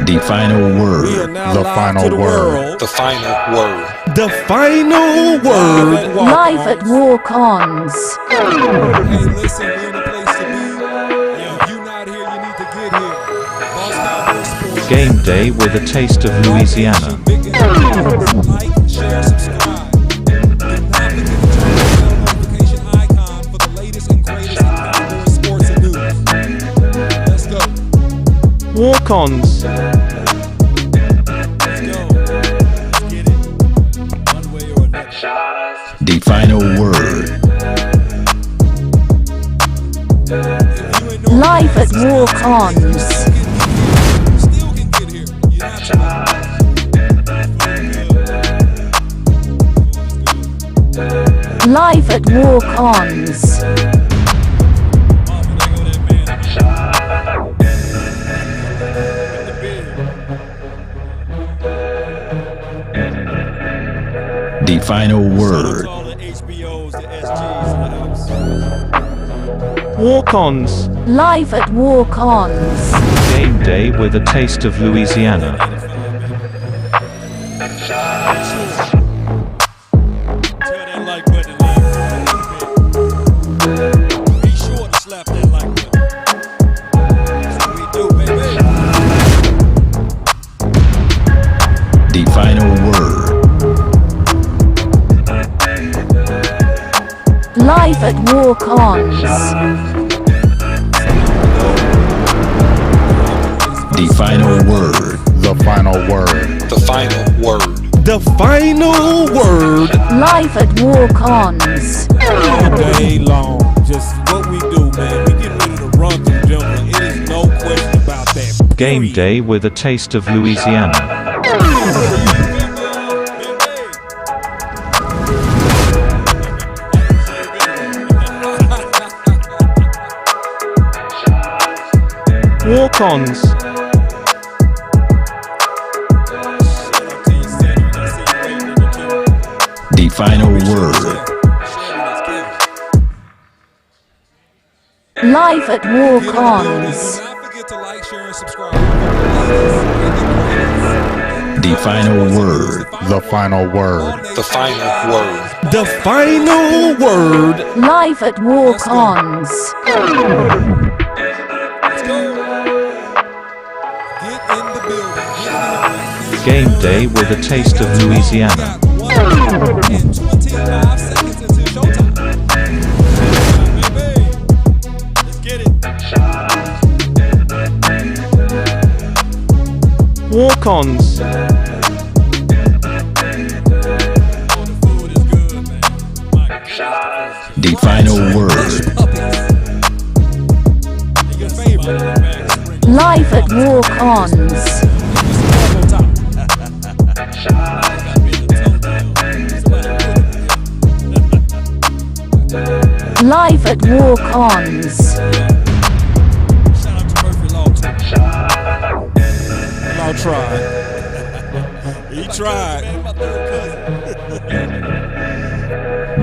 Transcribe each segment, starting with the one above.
The final word. The final word. The final word. The final word. Live at Walk-Ons. Hey, listen, we're in the place to be. If you're not here, you need to get here. Boss Cowboys Sports. Game day with a taste of Louisiana. Like, share, subscribe. Do not forget to turn on the notification icon for the latest and greatest in Cowboys sports and news. Let's go. Walk-Ons. Let's go. Let's get it. One way or another. The final word. Live at Walk-Ons. You still can get here. You have to. Live at Walk-Ons. The final word. Walk-Ons. Live at Walk-Ons. Game day with a taste of Louisiana. Be sure to slap that like button. That's what we do, baby. The final word. Live at Walk-Ons. The final word. The final word. The final word. The final word. Live at Walk-Ons. All day long. Just what we do, man. We get ready to run through Denver. It is no question about that. Game day with a taste of Louisiana. Walk-Ons. The final word. Live at Walk-Ons. Do not forget to like, share, and subscribe. The final word. The final word. The final word. The final word. Live at Walk-Ons. Let's go. Get in the building. Get in the Game day with a taste of Louisiana. 1 and 25 seconds until showtime. Baby, let's get it. Walk-Ons. Oh, the food is good, man. My God. The final word. Your favorite, man. Live at Walk-Ons. Live at Walk-Ons. Shout out to Murphy Law. Law tried. He tried.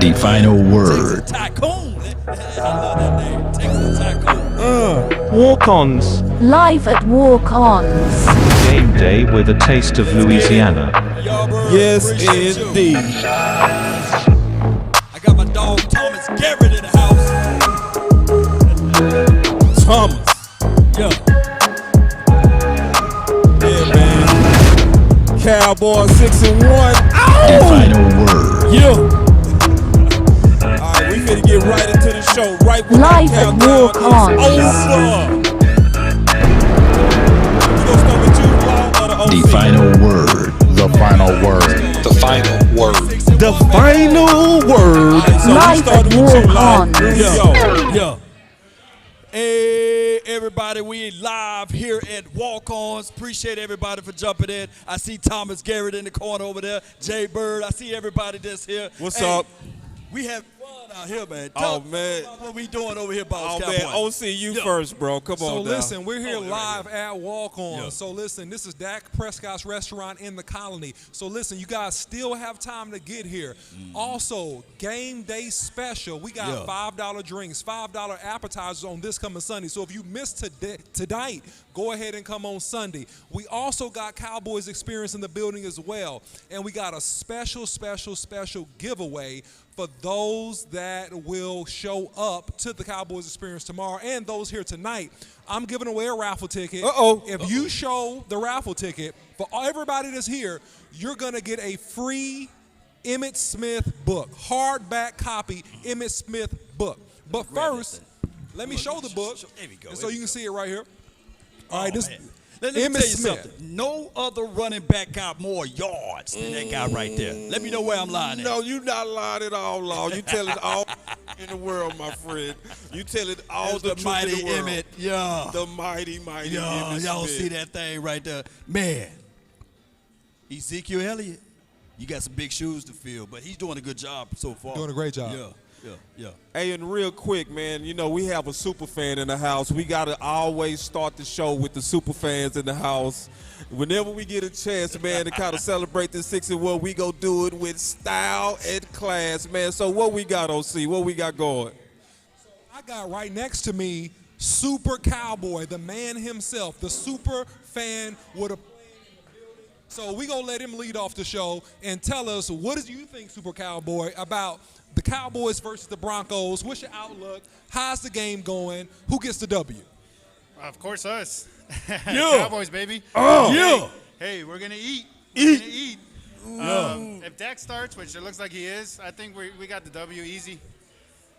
The final word. Tycoon. I love that name. Texas Tycoon. Walk-Ons. Live at Walk-Ons. Game day with a taste of Louisiana. Y'all, bro, Yes, appreciate you. indeed. I got my dog Thomas Garrett in the house. Thomas. Yeah. Yeah, man. Cowboys 6-1. The final word. Yeah. Alright, we finna get right into the show. Right when Live that at countdown Walk-Ons. is over. We gonna start with you, Law, or the OC? The final word. The final word. The final word. The final word. Alright, so we Live started at with you, Law. Walk-Ons. Yeah. Hey, everybody, we live here at Walk-Ons. Appreciate everybody for jumping in. I see Thomas Garrett in the corner over there. Jay Bird, I see everybody that's here. What's Hey, up? We have Out here, man. Oh, Tell man. about what we doing over here, Boss Oh, Cowboy. man, OC, you first, bro. Come So on now. listen, we're here live at Walk On. Yeah. So listen, this is Dak Prescott's restaurant in the Colony. So listen, you guys still have time to get here. Also, game day special. We got $5 drinks, $5 appetizers on this coming Sunday. So if you missed tonight, go ahead and come on Sunday. We also got Cowboys Experience in the building as well. And we got a special giveaway for those that will show up to the Cowboys Experience tomorrow and those here tonight. I'm giving away a raffle ticket. If you show the raffle ticket, for everybody that's here, you're going to get a free Emmitt Smith book, hardback copy Emmitt Smith book. But first, let me show the book, There we go. and so you can see it right here. All right, this Let me Emmitt tell you Smith. something. No other running back got more yards than that guy right there. Let me know where I'm lying at. No, you not lying at all, Law. You tell it all in the world, my friend. You tell it all There's the truth mighty in the world. Emmett. Yeah. The mighty Yeah, Emmitt y'all Smith. see that thing right there. Man, Ezekiel Elliott, you got some big shoes to fill, but he's doing a good job so far. Doing a great job. Yeah. Hey, and real quick, man, you know, we have a super fan in the house. We got to always start the show with the super fans in the house. Whenever we get a chance, man, to kind of celebrate this 6-1, we go do it with style and class, man. So what we got, OC? What we got going? I got right next to me Super Cowboy, the man himself, the super fan with a. So we gonna let him lead off the show and tell us what do you think, Super Cowboy, about the Cowboys versus the Broncos. What's your outlook? How's the game going? Who gets the W? Of course, us. Yeah. Cowboys, baby. Yeah. Hey, we're going to eat. We're going to eat. If Dak starts, which it looks like he is, I think we got the W easy.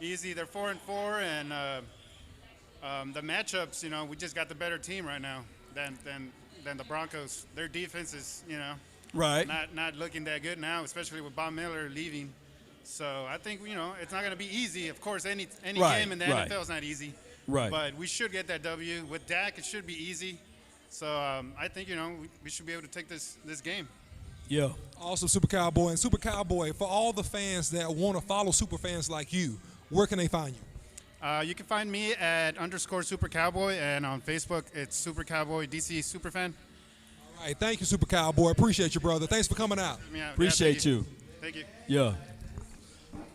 Easy. They're 4-4, and the matchups, you know, we just got the better team right now than the Broncos. Their defense is, you know, Right. not looking that good now, especially with Bob Miller leaving. So I think, you know, it's not going to be easy. Of course, any Right, game in the right. NFL is not easy. Right. But we should get that W. With Dak, it should be easy. So I think, you know, we should be able to take this game. Yeah. Awesome, Super Cowboy. And Super Cowboy, for all the fans that want to follow super fans like you, where can they find you? You can find me at _Super Cowboy, and on Facebook, it's Super Cowboy DC Superfan. All right, thank you, Super Cowboy. Appreciate you, brother. Thanks for coming out. Yeah, Appreciate thank you. Thank you. Yeah.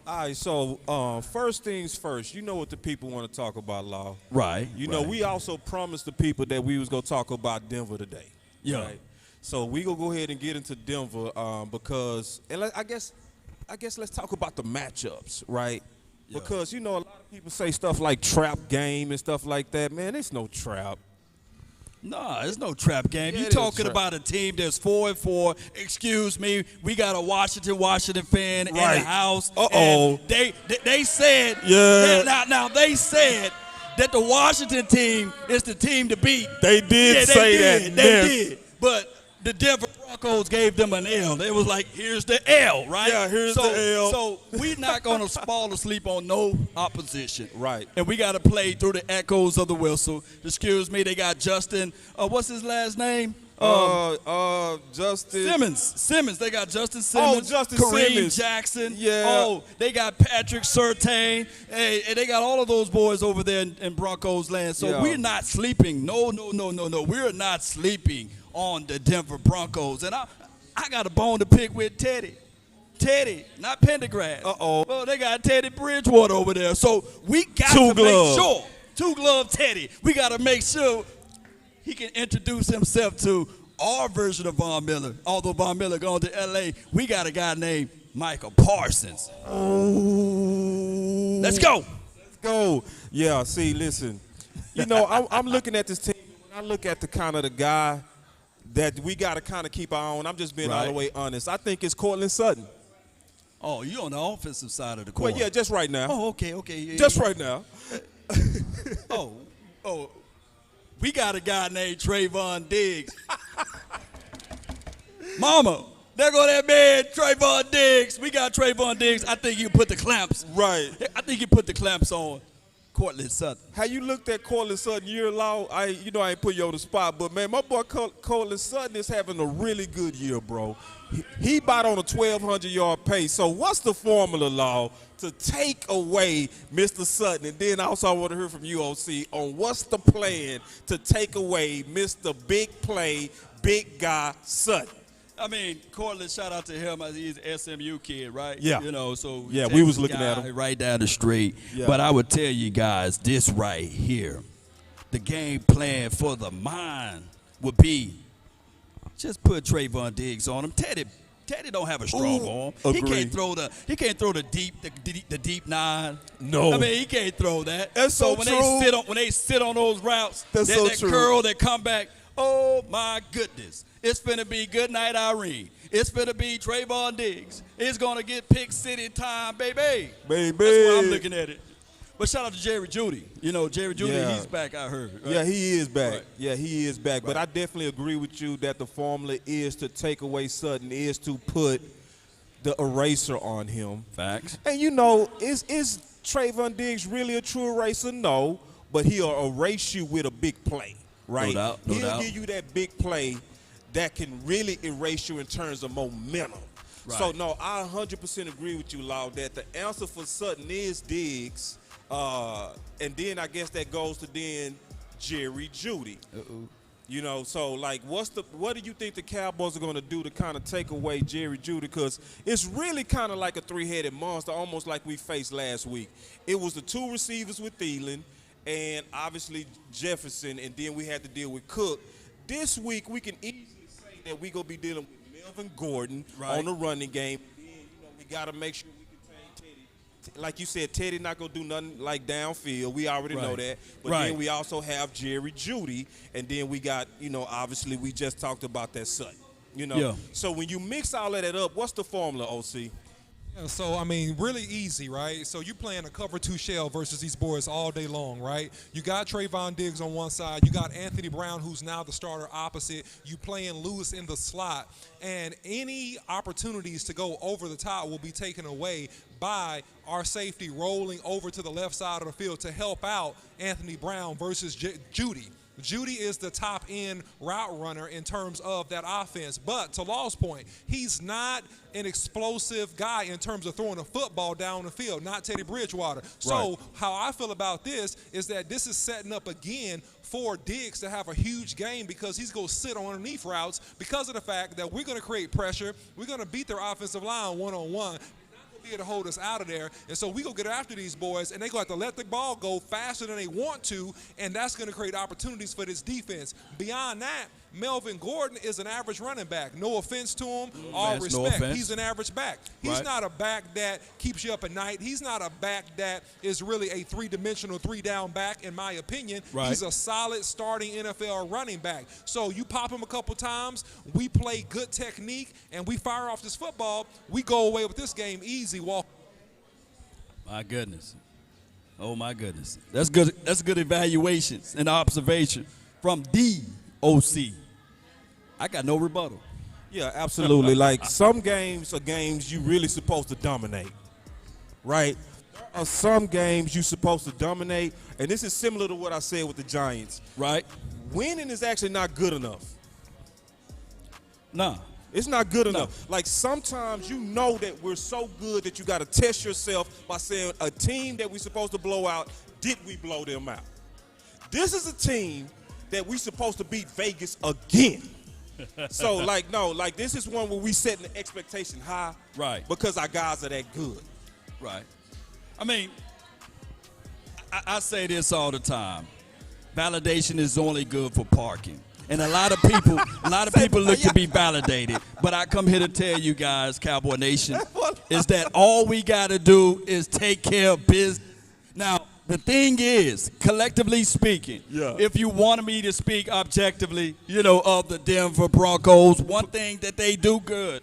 All right, so first things first, you know what the people want to talk about, Law. Right. You know, we also promised the people that we was going to talk about Denver today. Yeah. Right? So we going to go ahead and get into Denver because, and I guess let's talk about the matchups, right? Yeah. Because, you know, a lot of people say stuff like trap game and stuff like that. Man, it's no trap. No, there's no trap game. Yeah, You it is talking trap. about a team that's 4-4. Excuse me, we got a Washington fan in the Right. house. Uh-oh. And they said now they said that the Washington team is the team to beat. They did Yeah, say they that. did. But the Denver Broncos gave them an L. They was like, here's the L, right? Yeah, here's the L. So we're not going to fall asleep on no opposition. Right. And we got to play through the echoes of the whistle. Excuse me, they got Justin, what's his last name? Justin Simmons. They got Justin Simmons. Justin Kareem Simmons. Jackson. Yeah. Oh, they got Patrick Surtain. Hey, and they got all of those boys over there in Broncos land. So Yeah. we're not sleeping. No. We're not sleeping on the Denver Broncos. And I got a bone to pick with Teddy. Teddy, not Pendergrass. Uh-oh. Well, they got Teddy Bridgewater over there. So we got Two to glove. make sure. Two-glove Teddy. We got to make sure he can introduce himself to our version of Von Miller. Although Von Miller going to L.A., we got a guy named Michael Parsons. Let's go. Let's go. Yeah, see, listen. You know, I'm looking at this team. When I look at the kind of the guy that we got to kind of keep our own, I'm just being all the Right. way honest. I think it's Cortland Sutton. Oh, you on the offensive side of the court. Well, yeah, just right now. Oh, okay. Yeah, Just yeah. right now. Oh, we got a guy named Trayvon Diggs. Mama, there go that man, Trayvon Diggs. We got Trayvon Diggs. I think you put the clamps. Right. I think you put the clamps on Cortland Sutton. How you looked at Cortland Sutton year long? I ain't put you on the spot, but man, my boy Cortland Sutton is having a really good year, bro. He about on a 1,200-yard pace. So what's the formula, Law, to take away Mr. Sutton? And then also I want to hear from you, OC, on what's the plan to take away Mr. Big Play, Big Guy Sutton? I mean, Cortland, shout out to him. He's an SMU kid, right? Yeah. So yeah, we was looking at him right down the street. Yeah. But I would tell you guys this right here. The game plan for the mind would be just put Trayvon Diggs on him. Teddy don't have a strong arm. Agree. He can't throw the deep nine. No. I mean, he can't throw that. That's so when true. they sit on those routes, That's so that true. curl that come back, oh my goodness. It's finna be good night, Irene. It's finna be Trayvon Diggs. It's gonna get Pick City time, baby. Baby. That's why I'm looking at it. But shout out to Jerry Jeudy. Jerry Jeudy, Yeah. he's back, I heard. Right? Yeah, he is back. Right. Yeah, he is back. But Right. I definitely agree with you that the formula is to take away Sutton, is to put the eraser on him. Facts. And is Trayvon Diggs really a true eraser? No, but he'll erase you with a big play, right? No doubt, no he'll doubt. give you that big play that can really erase you in terms of momentum. Right. So, no, I 100% agree with you, Law, that the answer for Sutton is Diggs, and then I guess that goes to then Jerry Jeudy. So like, what do you think the Cowboys are going to do to kind of take away Jerry Jeudy? Because it's really kind of like a three-headed monster, almost like we faced last week. It was the two receivers with Thielen and obviously Jefferson, and then we had to deal with Cook. This week we can easily say that we're going to be dealing with Melvin Gordon on the running game. And then, we got to make sure we contain Teddy. Like you said, Teddy not going to do nothing like downfield. We already know that. But then we also have Jerry Jeudy, and then we got, obviously we just talked about that Sutton. So when you mix all of that up, what's the formula, OC? Yeah, so, I mean, really easy, right? So you're playing a cover two shell versus these boys all day long, right? You got Trayvon Diggs on one side. You got Anthony Brown, who's now the starter opposite. You playing Lewis in the slot. And any opportunities to go over the top will be taken away by our safety rolling over to the left side of the field to help out Anthony Brown versus Jeudy. Jeudy is the top-end route runner in terms of that offense. But to Law's point, he's not an explosive guy in terms of throwing a football down the field, not Teddy Bridgewater. So how I feel about this is that this is setting up again for Diggs to have a huge game because he's going to sit underneath routes because of the fact that we're going to create pressure. We're going to beat their offensive line one-on-one. Be able to hold us out of there, and so we go get after these boys, and they going to have to let the ball go faster than they want to, and that's going to create opportunities for this defense. Beyond that, Melvin Gordon is an average running back. No offense to him, all respect. He's an average back. He's not a back that keeps you up at night. He's not a back that is really a three-dimensional, three-down back, in my opinion. He's a solid starting NFL running back. So you pop him a couple times, we play good technique, and we fire off this football, we go away with this game easy. Walk. My goodness. Oh, my goodness. That's good. That's good evaluations and observation from the OC. I got no rebuttal. Yeah, absolutely. Like, some games are games you really supposed to dominate, right? There are some games you're supposed to dominate, and this is similar to what I said with the Giants. Right. Winning is actually not good enough. Nah. It's not good enough. Like, sometimes you know that we're so good that you got to test yourself by saying a team that we're supposed to blow out, did we blow them out? This is a team that we supposed to beat Vegas again. So, this is one where we setting the expectation high. Right. Because our guys are that good. Right. I mean, I say this all the time. Validation is only good for parking. And a lot of people look to be validated. But I come here to tell you guys, Cowboy Nation, is that all we got to do is take care of business. Now, the thing is, collectively speaking, if you wanted me to speak objectively, of the Denver Broncos, one thing that they do good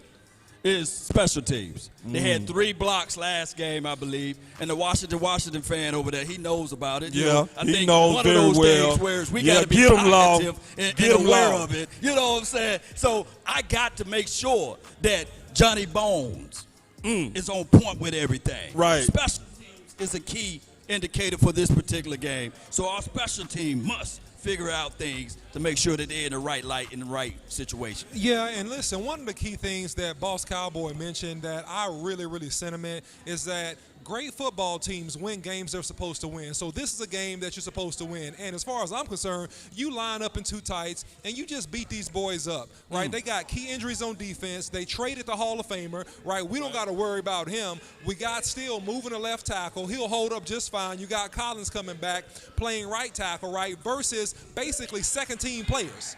is special teams. They had 3 blocks last game, I believe, and the Washington fan over there, he knows about it. I he think knows one very of those well. things where we got to be cognitive and aware of it. You know what I'm saying? So I got to make sure that Johnny Bones is on point with everything. Right. Special teams is a key indicated for this particular game. So our special team must figure out things to make sure that they're in the right light, in the right situation. Yeah, and listen, one of the key things that Boss Cowboy mentioned that I really sentiment is that great football teams win games they're supposed to win. So this is a game that you're supposed to win. And as far as I'm concerned, you line up in two tights and you just beat these boys up, right? They got key injuries on defense. They traded the Hall of Famer, right? We don't got to worry about him. We got Steele moving to left tackle. He'll hold up just fine. You got Collins coming back playing right tackle, right, versus basically second-team players.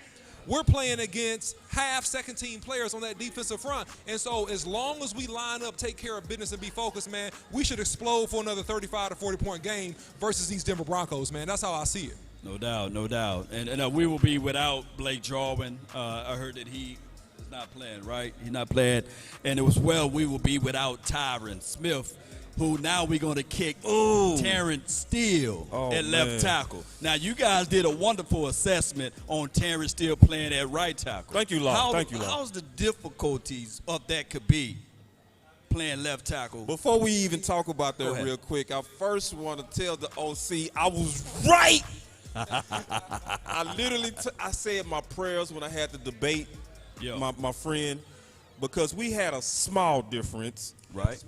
We're playing against half second-team players on that defensive front. And so as long as we line up, take care of business, and be focused, man, we should explode for another 35 to 40-point game versus these Denver Broncos, man. That's how I see it. No doubt, no doubt. And we will be without Blake Jarwin. I heard that he is not playing, right? He's not playing. And as well, we will be without Tyron Smith, who now we're going to kick Terrence Steele at left tackle. Now, you guys did a wonderful assessment on Terrence Steele playing at right tackle. Thank you, Law. Thank you, Law. How's the difficulties of that could be playing left tackle? Before we even talk about that real quick, I first want to tell the OC I was right. I literally I said my prayers when I had the debate, my friend, because we had a small difference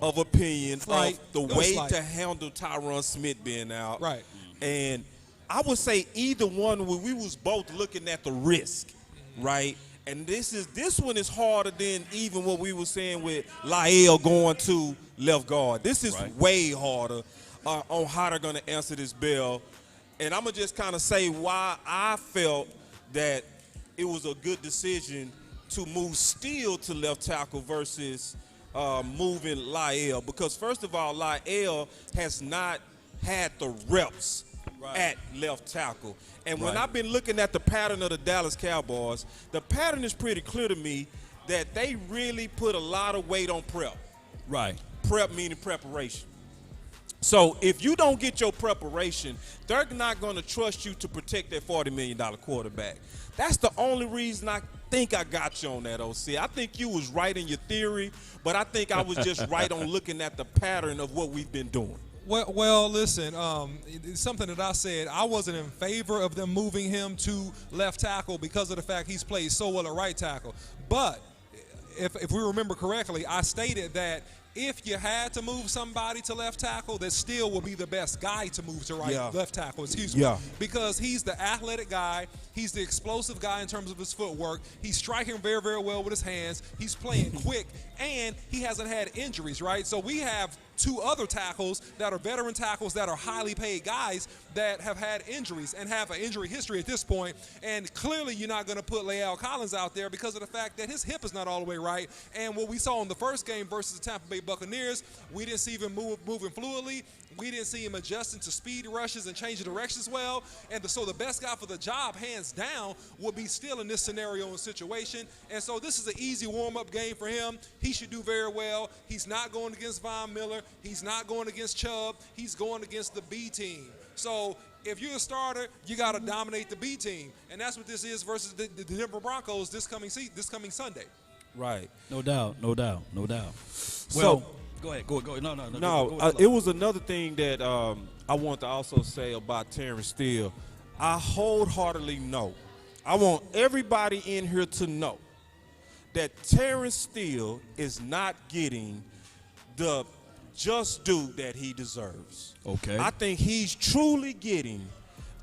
of opinion of the way to handle Tyron Smith being out. Right. And I would say either one, we was both looking at the risk, right? And this one is harder than even what we were saying with Lael going to left guard. This is way harder on how they're going to answer this bell. And I'm going to just kind of say why I felt that it was a good decision to move Steele to left tackle versus moving Lael. Because, first of all, Lael has not had the reps at left tackle. And when I've been looking at the pattern of the Dallas Cowboys, the pattern is pretty clear to me that they really put a lot of weight on prep. Right. Prep meaning preparation. So if you don't get your preparation, they're not going to trust you to protect that $40 million quarterback. That's the only reason I think I got you on that, OC. I think you was right in your theory, but I think I was just right on looking at the pattern of what we've been doing. Well, listen, it's something that I said. I wasn't in favor of them moving him to left tackle because of the fact he's played so well at right tackle. But if we remember correctly, I stated that if you had to move somebody to left tackle, that Steele will be the best guy to move to left tackle, because he's the athletic guy. He's the explosive guy in terms of his footwork. He's striking very, very well with his hands. He's playing quick, and he hasn't had injuries, right? So we have two other tackles that are veteran tackles that are highly paid guys that have had injuries and have an injury history at this point. And clearly you're not going to put Lael Collins out there because of the fact that his hip is not all the way right. And what we saw in the first game versus the Tampa Bay Buccaneers, we didn't see him moving fluidly. We didn't see him adjusting to speed rushes and changing directions well. And so the best guy for the job, hands down, would be Steele in this scenario and situation. And so this is an easy warm-up game for him. He should do very well. He's not going against Von Miller. He's not going against Chubb. He's going against the B team. So if you're a starter, you got to dominate the B team. And that's what this is versus the Denver Broncos this coming Sunday. Right. No doubt. Well, So, go ahead. Go. No, it was another thing that I want to also say about Terrence Steele. I wholeheartedly know. I want everybody in here to know that Terrence Steele is not getting the just due that he deserves. Okay. I think he's truly getting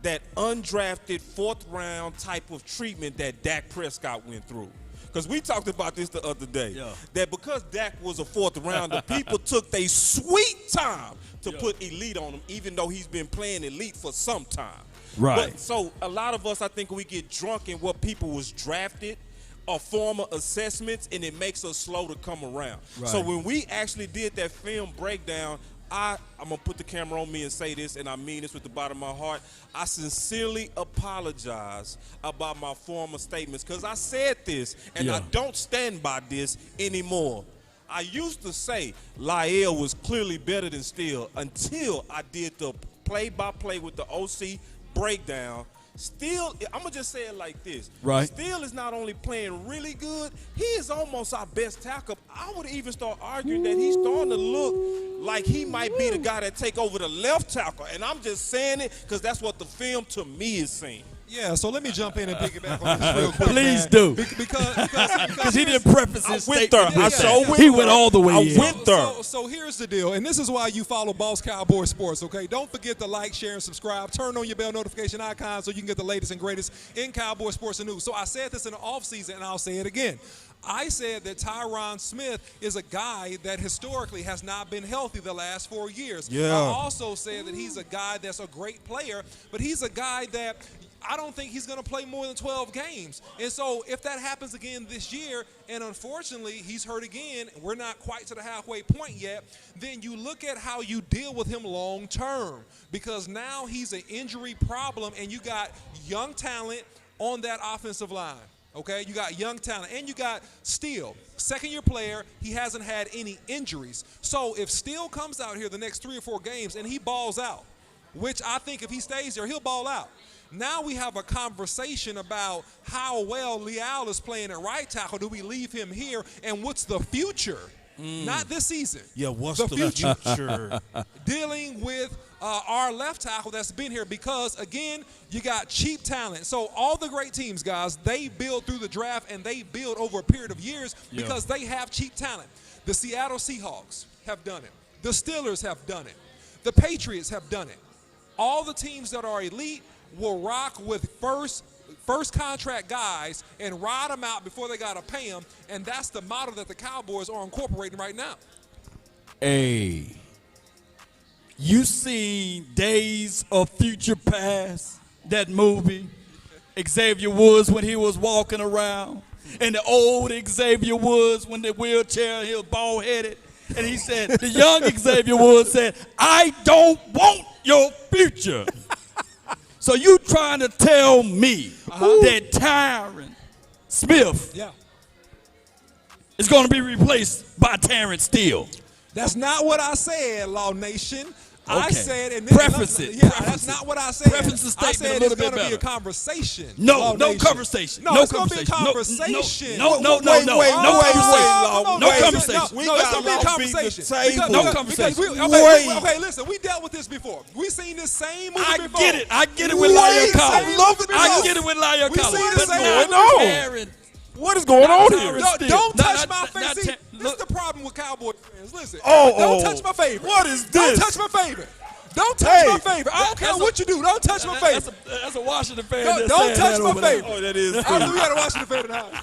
that undrafted fourth-round type of treatment that Dak Prescott went through. Because we talked about this the other day, that because Dak was a fourth rounder, people took their sweet time to put elite on him, even though he's been playing elite for some time. Right. But, so a lot of us, I think, we get drunk in what people was drafted or former assessments, and it makes us slow to come around. Right. So when we actually did that film breakdown, I'm going to put the camera on me and say this, and I mean this with the bottom of my heart. I sincerely apologize about my former statements because I said this, and I don't stand by this anymore. I used to say Lael was clearly better than Steele until I did the play-by-play with the OC breakdown Steele, I'm going to just say it like this. Right. Steele is not only playing really good, he is almost our best tackle. I would even start arguing that he's starting to look like he might be the guy that take over the left tackle. And I'm just saying it because that's what the film to me is saying. Yeah, so let me jump in and piggyback on this real quick. Please man. do. Because he didn't preface his went there. statement. I sure went He there. went all the way I in. went there. So here's the deal, and this is why you follow Boss Cowboy Sports, okay? Don't forget to like, share, and subscribe. Turn on your bell notification icon so you can get the latest and greatest in Cowboy sports and news. So I said this in the offseason, and I'll say it again. I said that Tyron Smith is a guy that historically has not been healthy the last 4 years. Yeah. I also said that he's a guy that's a great player, but he's a guy that I don't think he's going to play more than 12 games. And so if that happens again this year, and unfortunately he's hurt again, we're not quite to the halfway point yet, then you look at how you deal with him long term, because now he's an injury problem and you got young talent on that offensive line. Okay, you got young talent, and you got Steele, second-year player. He hasn't had any injuries. So if Steele comes out here the next 3 or 4 games and he balls out, which I think if he stays there, he'll ball out. Now we have a conversation about how well Leal is playing at right tackle. Do we leave him here, and what's the future? Not this season. Yeah, what's the future? Dealing with our left tackle that's been here, because, again, you got cheap talent. So all the great teams, guys, they build through the draft, and they build over a period of years because they have cheap talent. The Seattle Seahawks have done it. The Steelers have done it. The Patriots have done it. All the teams that are elite will rock with first contract guys and ride them out before they got to pay them, and that's the model that the Cowboys are incorporating right now. Hey, you seen Days of Future Past, that movie? Xavier Woods when he was walking around, and the old Xavier Woods when the wheelchair, he was bald-headed, and he said, the young Xavier Woods said, I don't want your future. So you trying to tell me that Tyron Smith is going to be replaced by Terrence Steele? That's not what I said, Law Nation. I Okay. said, and Preface it. Yeah, Preface that's it. not what I said. Preface the I statement said a little it's going bit to be a better. conversation. No, Law no Nation. conversation. No, No it's going to be a conversation. conversation. No conversation. No conversation. No, it's going to be a conversation. No conversation. Okay, listen, we dealt with this before. We seen this same movie I before. get it. I get it with Lyle Collins. I get it with Lyle We Collins. seen But the same now movie. Aaron, What is going on Not here? Tyron No, Steele. don't touch Not- my not- face. not See, Ter- this look. is the problem with Cowboy fans. Listen, Oh, don't oh. touch my favorite. What is Don't this? touch my favorite. Don't touch Hey. my favorite. I don't care That's a- what you do. Don't touch my favorite. That's a Washington fan. Don't that's touch saying that my over there. favorite. Oh, that is I knew we had a Washington fan in the house.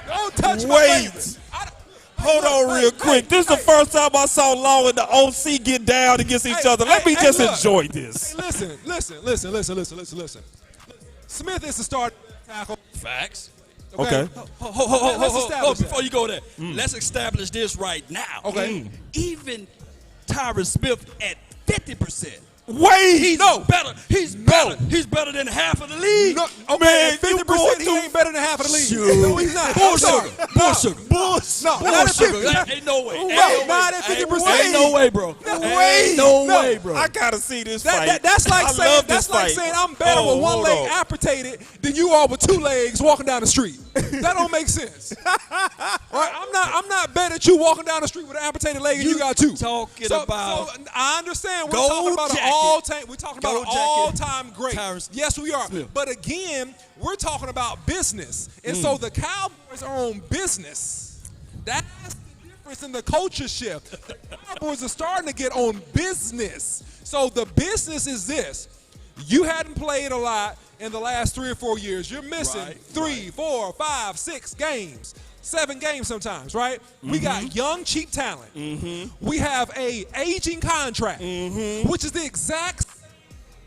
Don't touch my Wait. favorite. Hold on real quick. This is the first time I saw Law and the OC get down against each other. Let me just look. enjoy this. Hey, listen. Smith is the starting tackle. Facts. Okay. Let's establish Before that. you go there, let's establish this right now. Okay. Even Tyron Smith at 50%. Wait. He's better. He's better. He's better than half of the league. No, okay, Man, at 50%, you going he ain't better than half of the league. Shoot. No, he's not. Bull I'm sorry. sugar. Bull sugar. No, Bull not at sugar. 50. Ain't no way. Wait, not at 50%. Ain't no way, bro. Ain't no way, bro. I gotta see this fight. That's like I saying love this fight. I'm better with one hold leg on. amputated than you are with 2 legs walking down the street. That don't make sense. All right, I'm not better at you walking down the street with an amputated leg and you got 2. Talking So about I understand we're gold talking about jacket. an all-time. We're talking about an Gold jacket. all-time great. Tyron Yes, we are. Smith. But again, we're talking about business, and so the Cowboys are on business. That's the difference in the culture shift. The Cowboys are starting to get on business. So the business is this: you hadn't played a lot in the last 3 or 4 years. You're missing 3, 4, 5, 6 games. 7 games sometimes, right? We got young, cheap talent. We have a aging contract, which is the exact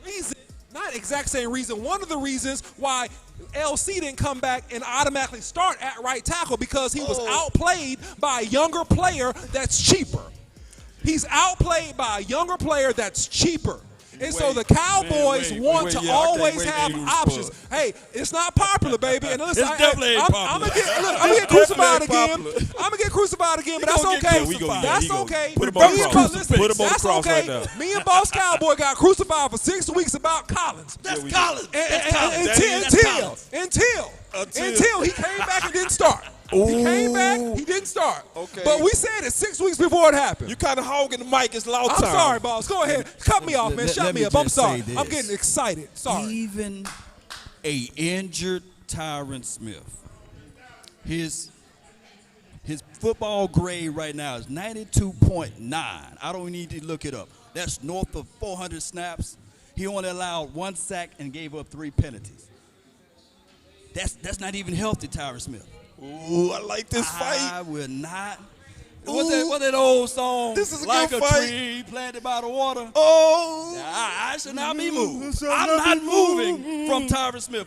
reason, not exact same reason, one of the reasons why LC didn't come back and automatically start at right tackle, because he was outplayed by a younger player that's cheaper. He's outplayed by a younger player that's cheaper. And so the Cowboys want to yeah, I can't always wait to have hear you options. respond. Hey, it's not popular, baby. And listen, It's definitely ain't I'm popular. gonna get crucified definitely again. ain't popular. I'm gonna get crucified again, but He that's gonna get okay. crucified. That's okay. Put him on the Me and cross. listen, Put him on the that's cross okay. right now. Me and Boss Cowboy got crucified for 6 weeks about Collins. That's Collins. That's Collins. Until he came back and didn't start. He came back, he didn't start. Okay. But we said it 6 weeks before it happened. You kind of hogging the mic. It's loud I'm time. sorry, boss. Go ahead. Cut me off, man. Let Shut me me up. I'm just sorry. say I'm this. getting excited. Sorry. Even a injured Tyron Smith, his football grade right now is 92.9. I don't need to look it up. That's north of 400 snaps. He only allowed 1 sack and gave up 3 penalties. That's not even healthy, Tyron Smith. Ooh, I like this fight. I will not. What's that old song? This is a like good a fight. tree planted by the water. Oh, I should not be moved. I'm not moving from Tyron Smith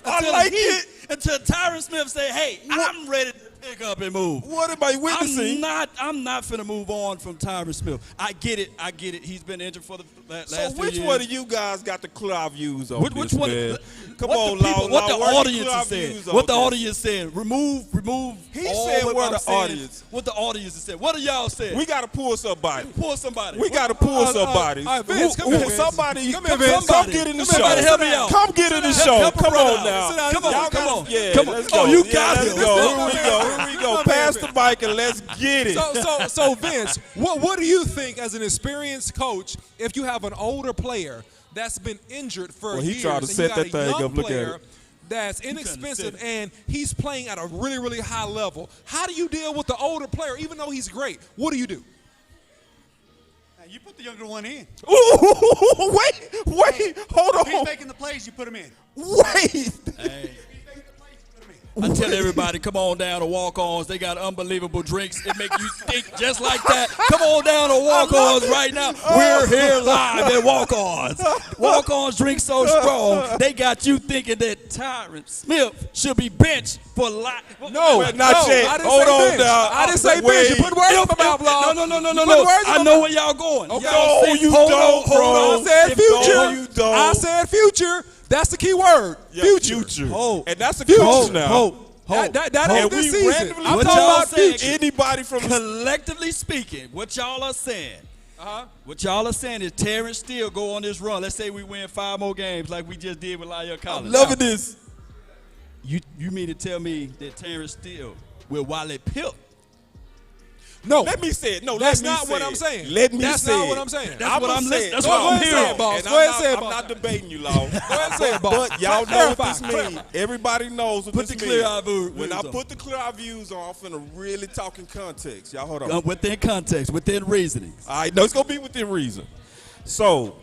until Tyron Smith say, "Hey, I'm ready to pick up and move." what am I witnessing? I'm not finna move on from Tyron Smith. I get it. He's been injured for the last So 2 which years. one of you guys got to clear our views on Which this, one? man? Come what on, the people, Law. what Law, the where you audience clear our is saying. views on What the this? audience said. Remove. He all said what where I'm the saying. audience. What the audience is saying. What are y'all saying? We got to pull somebody. Pull somebody. We got to pull somebody. all right, Vince, come here, Vince. Somebody, Come here, Vince. come get in the show. Somebody help me out. Come get in the show. Help a Come brother on out. now. Sit down. Come on, Y'all come gotta- on. Yeah, Come on. let's Oh, go. you Yeah, got let's it. go. Let's Here we go. Here we go. Pass the mic and let's get it. So Vince, what do you think as an experienced coach if you have an older player that's been injured for Well, he years tried to and set you got that thing a young up. Look at player it. that's inexpensive and he's playing at a really, really high level? How do you deal with the older player even though he's great? What do you do? Now, you put the younger one in. Ooh, wait, hold If he's on. making the plays, you put him in. Wait. I tell everybody, come on down to walk-ons. They got unbelievable drinks. It make you think just like that. Come on down to walk-ons right now. We're here live at walk-ons. Walk-ons drink so strong, they got you thinking that Tyron Smith should be benched for life. No, Well, not yet. I didn't Hold say on bench. now. I didn't say Wait. bench. You put words in my mouth, Law. No. You put words in I my know mouth. where y'all going. Okay. Y'all No, say- you hold don't, on, hold bro. on. I said future. No, you don't. I said future. That's the key word. Yeah, Future. Hold. And that's a coach now. Hold. That And ain't we this season. randomly I'm What talking y'all about saying? future. Anybody from Collectively speaking, what y'all are saying, what y'all are saying is Terrence Steele go on this run. Let's say we win 5 more games like we just did with Lyle Collins. loving this. You mean to tell me that Terrence Steele will Wally Pip? No. Let me say it. No, That's let me not say what it. I'm saying. Let me That's say not it. what I'm saying. That's what I'm listening. That's Go what I'm ahead and say hearing. it, boss. And Go ahead and say it, I'm boss. not debating you, Law. Go ahead and say it, boss. But y'all know what Clarify, this means. clarify. Everybody knows what Put this the means. clear eye views When I on. put the clear eye views on, I'm finna really talk in context. Y'all hold on. Within context, within reasoning. All right, no, it's gonna be within reason. So,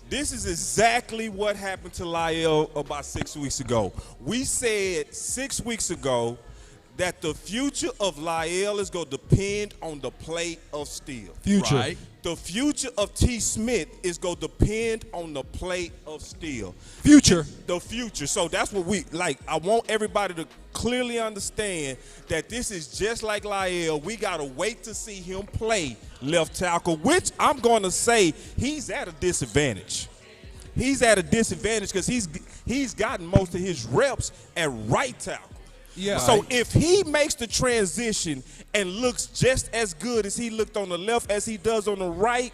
this is exactly what happened to Lyle about 6 weeks ago. We said 6 weeks ago that the future of Lyle is gonna depend on the plate of steel. Future. Right. The future of T. Smith is gonna depend on the plate of steel. Future. The future. So that's what we like. I want everybody to clearly understand that this is just like Lyle. We gotta wait to see him play left tackle, which I'm gonna say he's at a disadvantage. He's at a disadvantage because he's gotten most of his reps at right tackle. Yeah. So if he makes the transition and looks just as good as he looked on the left as he does on the right,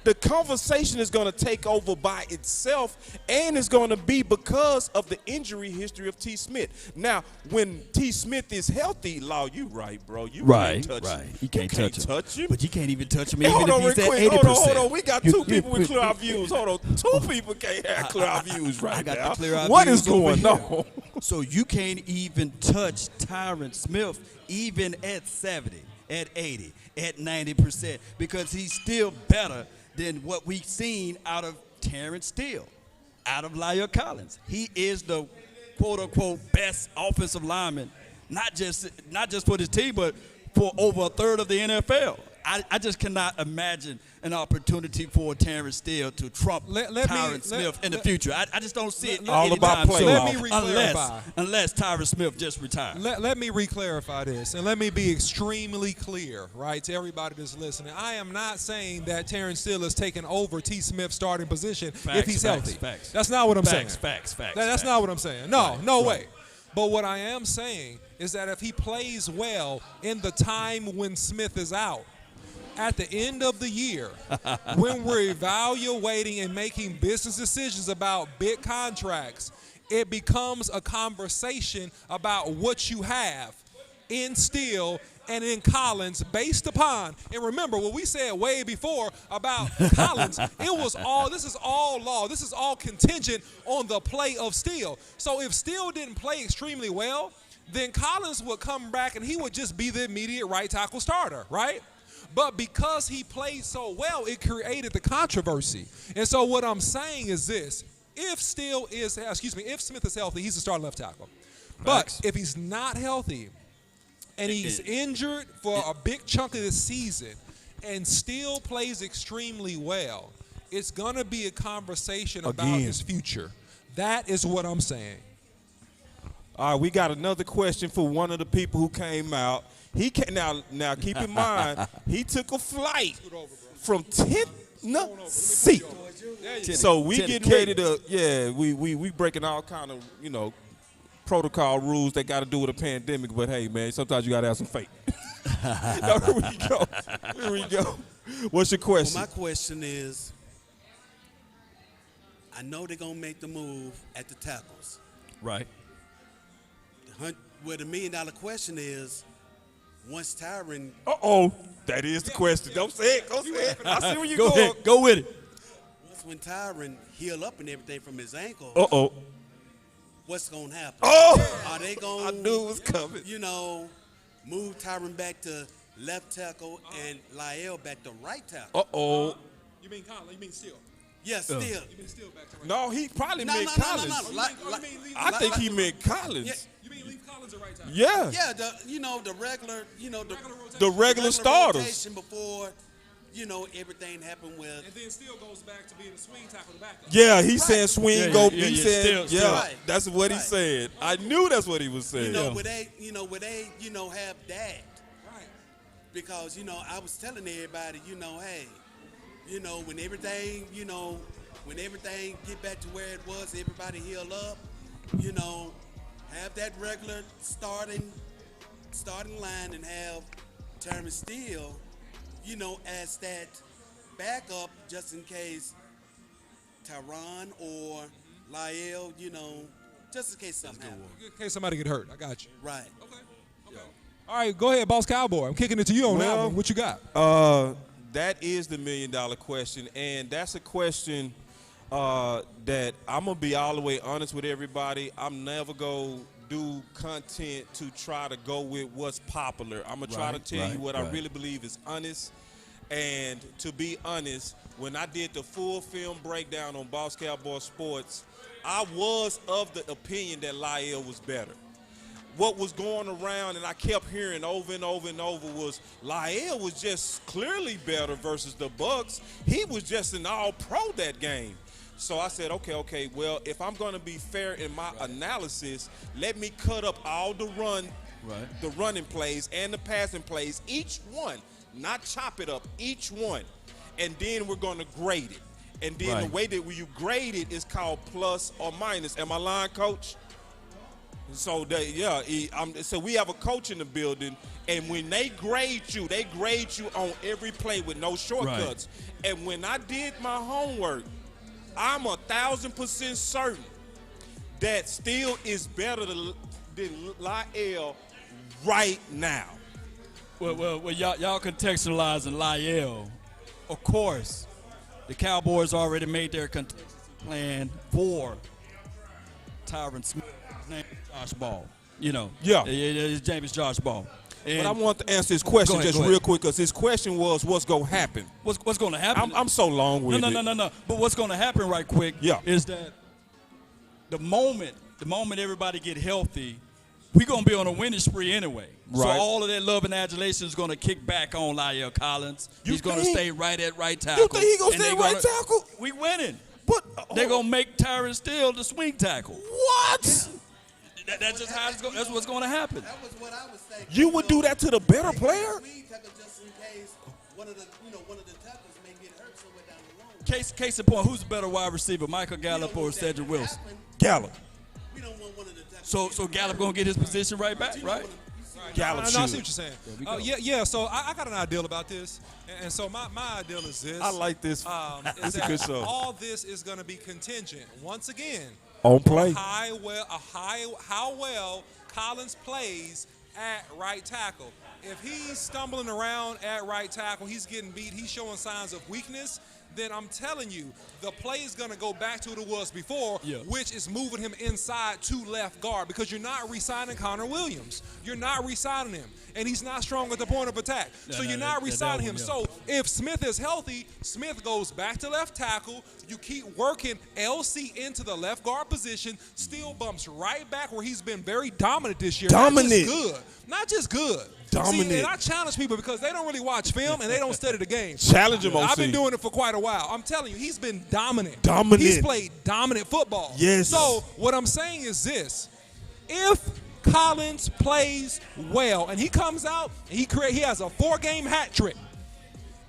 the conversation is going to take over by itself, and it's going to be because of the injury history of T. Smith. Now, when T. Smith is healthy, Law, you right, bro. You can't touch him. You can't touch him. But you can't even touch him Hey, even hold on, if real he's at quick. 80%. Hold on. We got two people with clear our views. Hold on. Two people can't have clear our views right I got now. the clear eye What views is going over on? here. So you can't even touch Tyron Smith even at 70, at 80, at 90% because he's still better than what we've seen out of Terrence Steele, out of Lyle Collins. He is the quote-unquote best offensive lineman, not just for his team, but for over a third of the NFL. I just cannot imagine an opportunity for Terrence Steele to trump Tyron Smith in the future. I just don't see it all about anytime play. soon. Let me re-clarify. Unless Tyron Smith just retired. Let me re-clarify this, and let me be extremely clear, right, to everybody that's listening. I am not saying that Terrence Steele is taking over T. Smith's starting position if he's healthy. That's not what I'm saying. Facts. That's not what I'm saying. No way. But what I am saying is that if he plays well in the time when Smith is out, at the end of the year, when we're evaluating and making business decisions about big contracts, it becomes a conversation about what you have in Steele and in Collins based upon, and remember what we said way before about Collins, this is all law. This is all contingent on the play of Steele. So if Steele didn't play extremely well, then Collins would come back and he would just be the immediate right tackle starter, right? But because he played so well, it created the controversy. And so what I'm saying is this. If Smith is healthy, he's a starting left tackle. But if he's not healthy and he's injured for a big chunk of the season and still plays extremely well, it's going to be a conversation about his future. That is what I'm saying. All right, we got another question for one of the people who came out. He can now keep in mind he took a flight from Tennessee. So we getting ready to we breaking all kind of protocol rules that got to do with a pandemic. But hey man, sometimes you got to have some faith. Here we go. What's your question? Well, my question is, I know they're gonna make the move at the tackles. Right. Well, the $1 million question is, once Tyron. That is the question. Don't say it. Go say it. I see where you go. going. Ahead. Go with it. Once when Tyron heal up and everything from his ankle. What's gonna happen? Are they gonna? I knew it was coming. Move Tyron back to left tackle and Lyle back to right tackle. You mean Collins? You mean Steele? Yes, Steele. You mean Steele back to right? No, he probably meant Collins. I think he meant Collins. Yeah. You mean leave Collins at right tackle? Yeah. Yeah, the regular, the regular starters. Rotation before, everything happened with. And then Steele goes back to being a swing tackle, the backup. Yeah, he's saying swing, go. He said, Steele. Right. That's what he said. I knew that's what he was saying. Would they have that? Right. Because I was telling everybody, hey, when everything, when everything get back to where it was, everybody heal up, have that regular starting line and have Terrence Steele, as that backup just in case Tyron or Lyle, just in case something happens. In case somebody get hurt. I got you. Right. Okay. All right, go ahead, Boss Cowboy. I'm kicking it to you on that one. What you got? That is the $1 million question, and that's a question that I'm gonna be all the way honest with everybody. I'm never gonna do content to try to go with what's popular. I'm gonna try to tell you what I really believe is honest. And to be honest, when I did the full film breakdown on Boss Cowboy Sports, I was of the opinion that Lyle was better. What was going around, and I kept hearing over and over and over, was Lyle was just clearly better versus the Bucks. He was just an all-pro that game. So I said, okay, well, if I'm going to be fair in my analysis, let me cut up all the running plays and the passing plays, each one, not chop it up, each one, and then we're going to grade it. And then the way that you grade it is called plus or minus. Am I lying, Coach? So so we have a coach in the building, and when they grade you on every play with no shortcuts. Right. And when I did my homework, I'm 1,000% certain that Steele is better than Lyle right now. Well, y'all contextualizing Lyle. Of course, the Cowboys already made their plan for Tyron Smith. Name Josh Ball. His name is Josh Ball. But I want to answer his question real quick, because his question was, what's going to happen? What's going to happen? I'm so long with it. No. But what's going to happen right quick is that the moment everybody get healthy, we're going to be on a winning spree anyway. So Right. all of that love and adulation is going to kick back on Lyle Collins. He's going to think- stay right at right tackle. You think he gonna And stay they right tackle? We winning. But They're going to make Tyron Steele the swing tackle. what? That's just how it's that's what's going to happen. That was what I was thinking. You would do that to the better player? Swing tackle just in case one of the tackles may get hurt somewhere down the road. Case in point, who's the better wide receiver, Michael Gallup or Cedric Wilson? Gallup. We don't want one of the tackles. So Gallup going to get his position right back, right? Gallup I see should. what you're saying. Yeah. So I got an ideal about this, and so my ideal is this. I like this. Is It's a good that show. all this is going to be contingent once again On play. how well Collins plays at right tackle. If he's stumbling around at right tackle, he's getting beat, he's showing signs of weakness, then I'm telling you, the play is going to go back to what it was before, which is moving him inside to left guard, because you're not re-signing Connor Williams. You're not re-signing him, and he's not strong at the point of attack. So you're not re-signing him. So if Smith is healthy, Smith goes back to left tackle. You keep working LC into the left guard position, still bumps right back where he's been very dominant this year. Dominant. Not just good. Dominant. See, and I challenge people because they don't really watch film and they don't study the game. Challenge him, I've OC. been doing it for quite a while. I'm telling you, he's been dominant. Dominant. He's played dominant football. Yes. So what I'm saying is this: if Collins plays well and he comes out and he has a 4-game hat trick,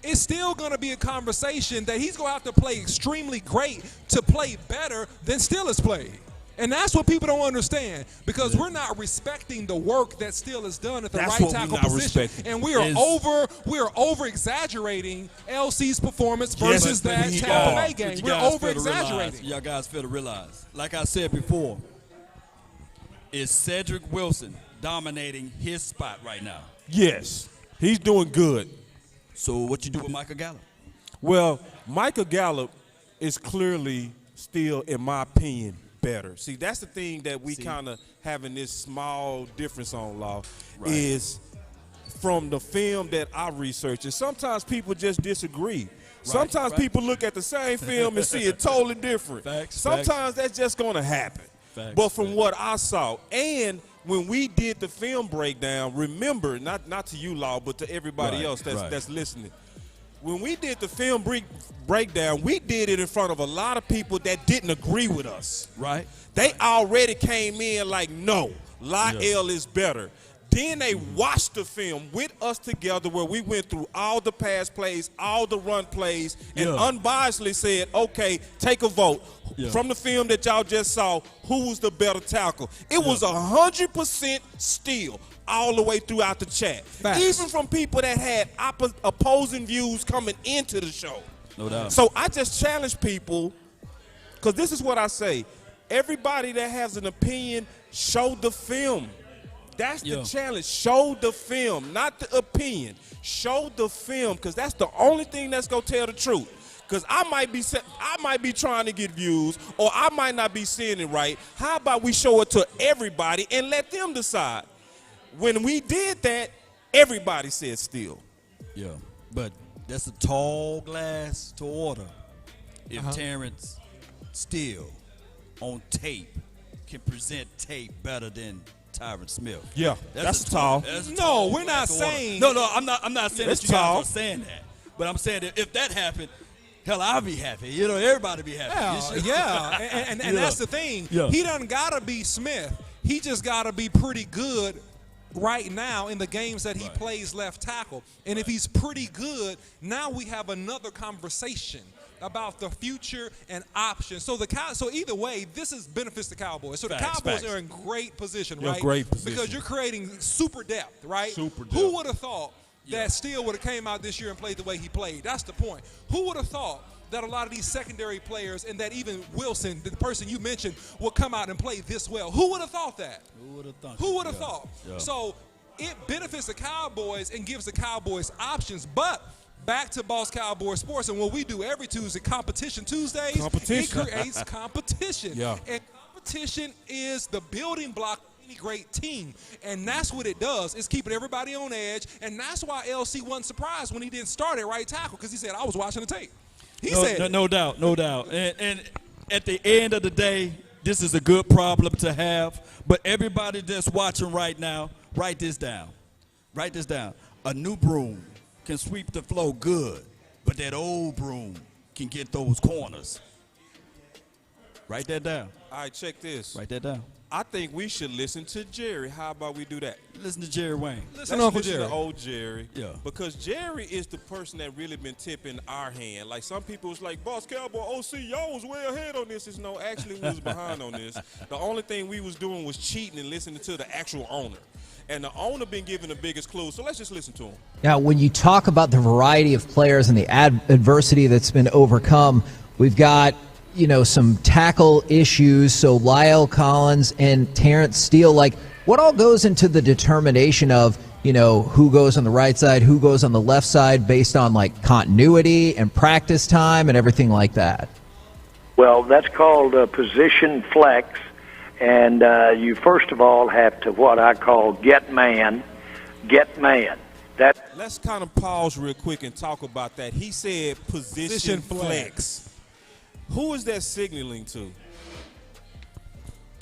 it's still going to be a conversation that he's going to have to play extremely great to play better than Steele has played. And that's what people don't understand, because we're not respecting the work that Steele has done at the That's right what we're tackle not position. respecting. And we are over exaggerating LC's performance versus that Tampa Bay game. We're over exaggerating. Y'all guys fail to realize, like I said before, is Cedric Wilson dominating his spot right now. Yes. He's doing good. So what you do with Michael Gallup? Well, Michael Gallup is clearly still, in my opinion, better. See, that's the thing that we kind of having this small difference on, Law, is from the film that I researched. And sometimes people just disagree. Sometimes people look at the same film and see it totally different. Sometimes that's just going to happen. But from what I saw, and when we did the film breakdown, remember, not to you, Law, but to everybody else that's listening, when we did the film breakdown, we did it in front of a lot of people that didn't agree with us. Right. They already came in like, no, Lyle is better. Then they watched the film with us together, where we went through all the pass plays, all the run plays, and unbiasedly said, okay, take a vote. From the film that y'all just saw, who was the better tackle? It was 100% Steele all the way throughout the chat. Even from people that had opposing views coming into the show. No doubt. So I just challenge people, because this is what I say. Everybody that has an opinion, show the film. That's the challenge. Show the film, not the opinion. Show the film, because that's the only thing that's going to tell the truth. Because I might be trying to get views, or I might not be seeing it right. How about we show it to everybody and let them decide? When we did that, everybody said Steele. Yeah, but that's a tall glass to water. If Terrence Steele on tape can present tape better than Tyron Smith. Yeah, that's tall. No, we're not saying. No, I'm not saying It's that you guys tall. are saying that. But I'm saying that if that happened, hell, I'll be happy. You know, everybody be happy. And that's the thing. He doesn't gotta be Smith. He just gotta be pretty good right now in the games that he plays left tackle. And if he's pretty good, now we have another conversation about the future and options. So either way, this is benefits the Cowboys. So the Cowboys are in great position, right? Great position. Because you're creating super depth, right? Super depth. Who would have thought that Steele would have came out this year and played the way he played? That's the point. Who would have thought that a lot of these secondary players, and that even Wilson, the person you mentioned, will come out and play this well? Who would have thought that? Who would have thought? Yeah. So it benefits the Cowboys and gives the Cowboys options. But back to Boss Cowboy Sports, and what we do every Tuesday, Competition Tuesdays, it creates competition. And competition is the building block of any great team. And that's what it does. It's keeping everybody on edge. And that's why LC wasn't surprised when he didn't start at right tackle, because he said, I was watching the tape. He said no doubt. And at the end of the day, This is a good problem to have. But everybody that's watching right now, write this down. Write this down. A new broom can sweep the floor good, but that old broom can get those corners. Write that down. All right, check this. Write that down. I think we should listen to Jerry. How about we do that? Listen to Jerry Wayne. Listen to Uncle Listen Jerry. to old Jerry. Yeah. Because Jerry is the person that really been tipping our hand. Like some people was like, Boss Cowboy, OC, y'all was way ahead on this. It's no, actually we was behind on this. The only thing we was doing was cheating and listening to the actual owner. And the owner been giving the biggest clue. So let's just listen to him. Now, when you talk about the variety of players and the adversity that's been overcome, we've got, some tackle issues. So Lyle Collins and Terrence Steele, like what all goes into the determination of, who goes on the right side, who goes on the left side based on like continuity and practice time and everything like that? Well, that's called position flex. And you first of all have to what I call get man. Let's kind of pause real quick and talk about that. He said position flex. Who is that signaling to?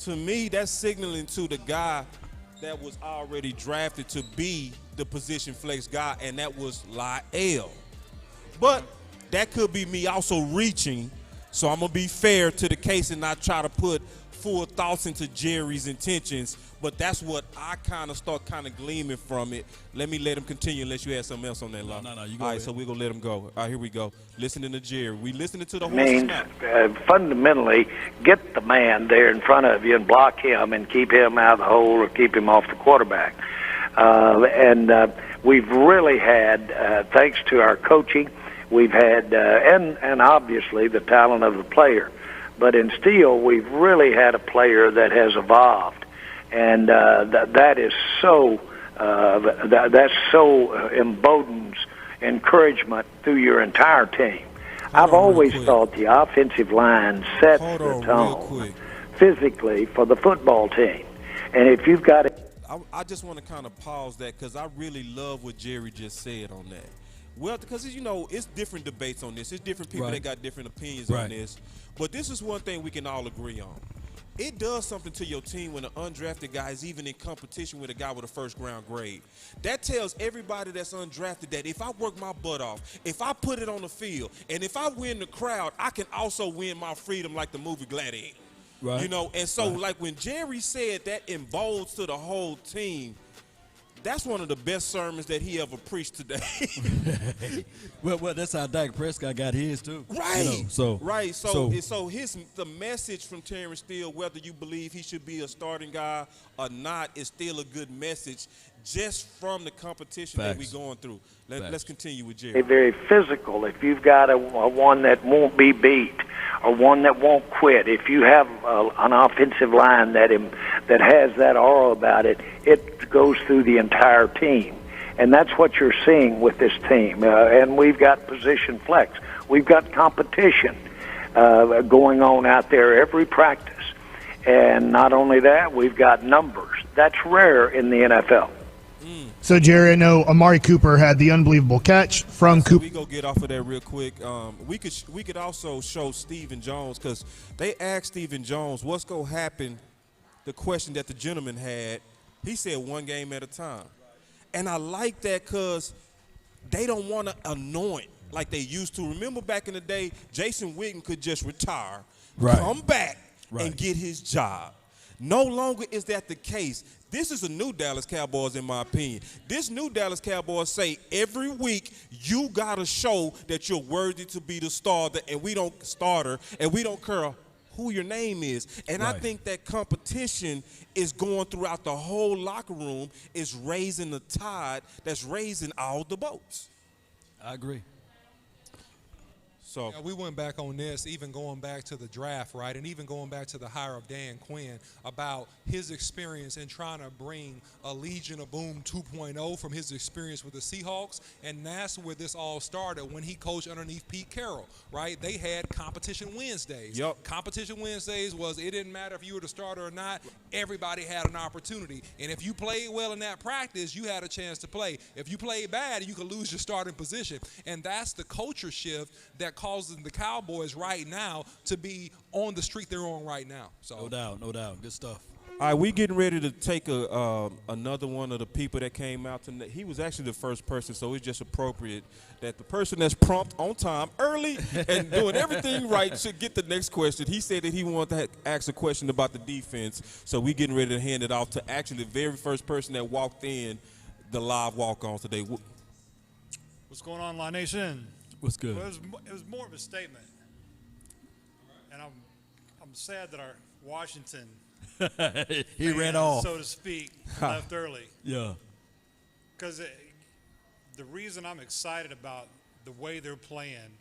To me, that's signaling to the guy that was already drafted to be the position flex guy, and that was Lyle. But that could be me also reaching, so I'm going to be fair to the case and not try to put full thoughts into Jerry's intentions, but that's what I kind of start gleaming from it. Let him continue unless you have something else on that line. No, you go All right, ahead. so we're going to let him go. All right, here we go. Listening to Jerry. We listening to the Means horse's mouth. fundamentally get the man there in front of you and block him and keep him out of the hole or keep him off the quarterback. And we've really had, thanks to our coaching, we've had, and obviously the talent of the player. But in Steele, we've really had a player that has evolved, and that is so that so emboldens encouragement through your entire team. I've always thought the offensive line sets the tone physically for the football team, and if you've got it. I just want to kind of pause that because I really love what Jerry just said on that. Well, because, it's different debates on this. It's different people that got different opinions on this. But this is one thing we can all agree on. It does something to your team when an undrafted guy is even in competition with a guy with a first-round grade. That tells everybody that's undrafted that if I work my butt off, if I put it on the field, and if I win the crowd, I can also win my freedom like the movie Gladiator. Right. And so, like when Jerry said that emboldens to the whole team, that's one of the best sermons that he ever preached today. well, that's how Dak Prescott got his too. Right. So the message from Terrence Steele, whether you believe he should be a starting guy or not, is still a good message just from the competition that we're going through. Let's continue with Jerry. Very physical. If you've got a one that won't be beat or one that won't quit, if you have an offensive line that has that aura about it, it goes through the entire team. And that's what you're seeing with this team. And we've got position flex. We've got competition going on out there every practice. And not only that, we've got numbers. That's rare in the NFL. So, Jerry, I know Amari Cooper had the unbelievable catch from Cooper. We go get off of that real quick. We could also show Stephen Jones because they asked Stephen Jones what's going to happen. The question that the gentleman had, he said one game at a time. And I like that because they don't want to anoint like they used to. Remember back in the day, Jason Witten could just retire, come back, and get his job. No longer is that the case. This is a new Dallas Cowboys, in my opinion. This new Dallas Cowboys say every week you got to show that you're worthy to be the starter, and we don't care who your name is. And I think that competition is going throughout the whole locker room, is raising the tide that's raising all the boats. I agree. So we went back on this, even going back to the draft, right, and even going back to the hire of Dan Quinn about his experience in trying to bring a Legion of Boom 2.0 from his experience with the Seahawks, and that's where this all started when he coached underneath Pete Carroll, right? They had Competition Wednesdays. Yep. Competition Wednesdays was it didn't matter if you were the starter or not, everybody had an opportunity, and if you played well in that practice, you had a chance to play. If you played bad, you could lose your starting position, and that's the culture shift that causing the Cowboys right now to be on the streak they're on right now. So No doubt, no doubt. Good stuff. All right, we getting ready to take another one of the people that came out tonight. He was actually the first person, so it's just appropriate that the person that's prompt, on time, early, and doing everything right should get the next question. He said that he wanted to ask a question about the defense, so we getting ready to hand it off to actually the very first person that walked in the live walk-on today. What's going on, La Nation? What's good? Well, it was more of a statement, and I'm sad that our Washington He fans, ran off. so to speak, left early. Yeah. Because the reason I'm excited about the way they're playing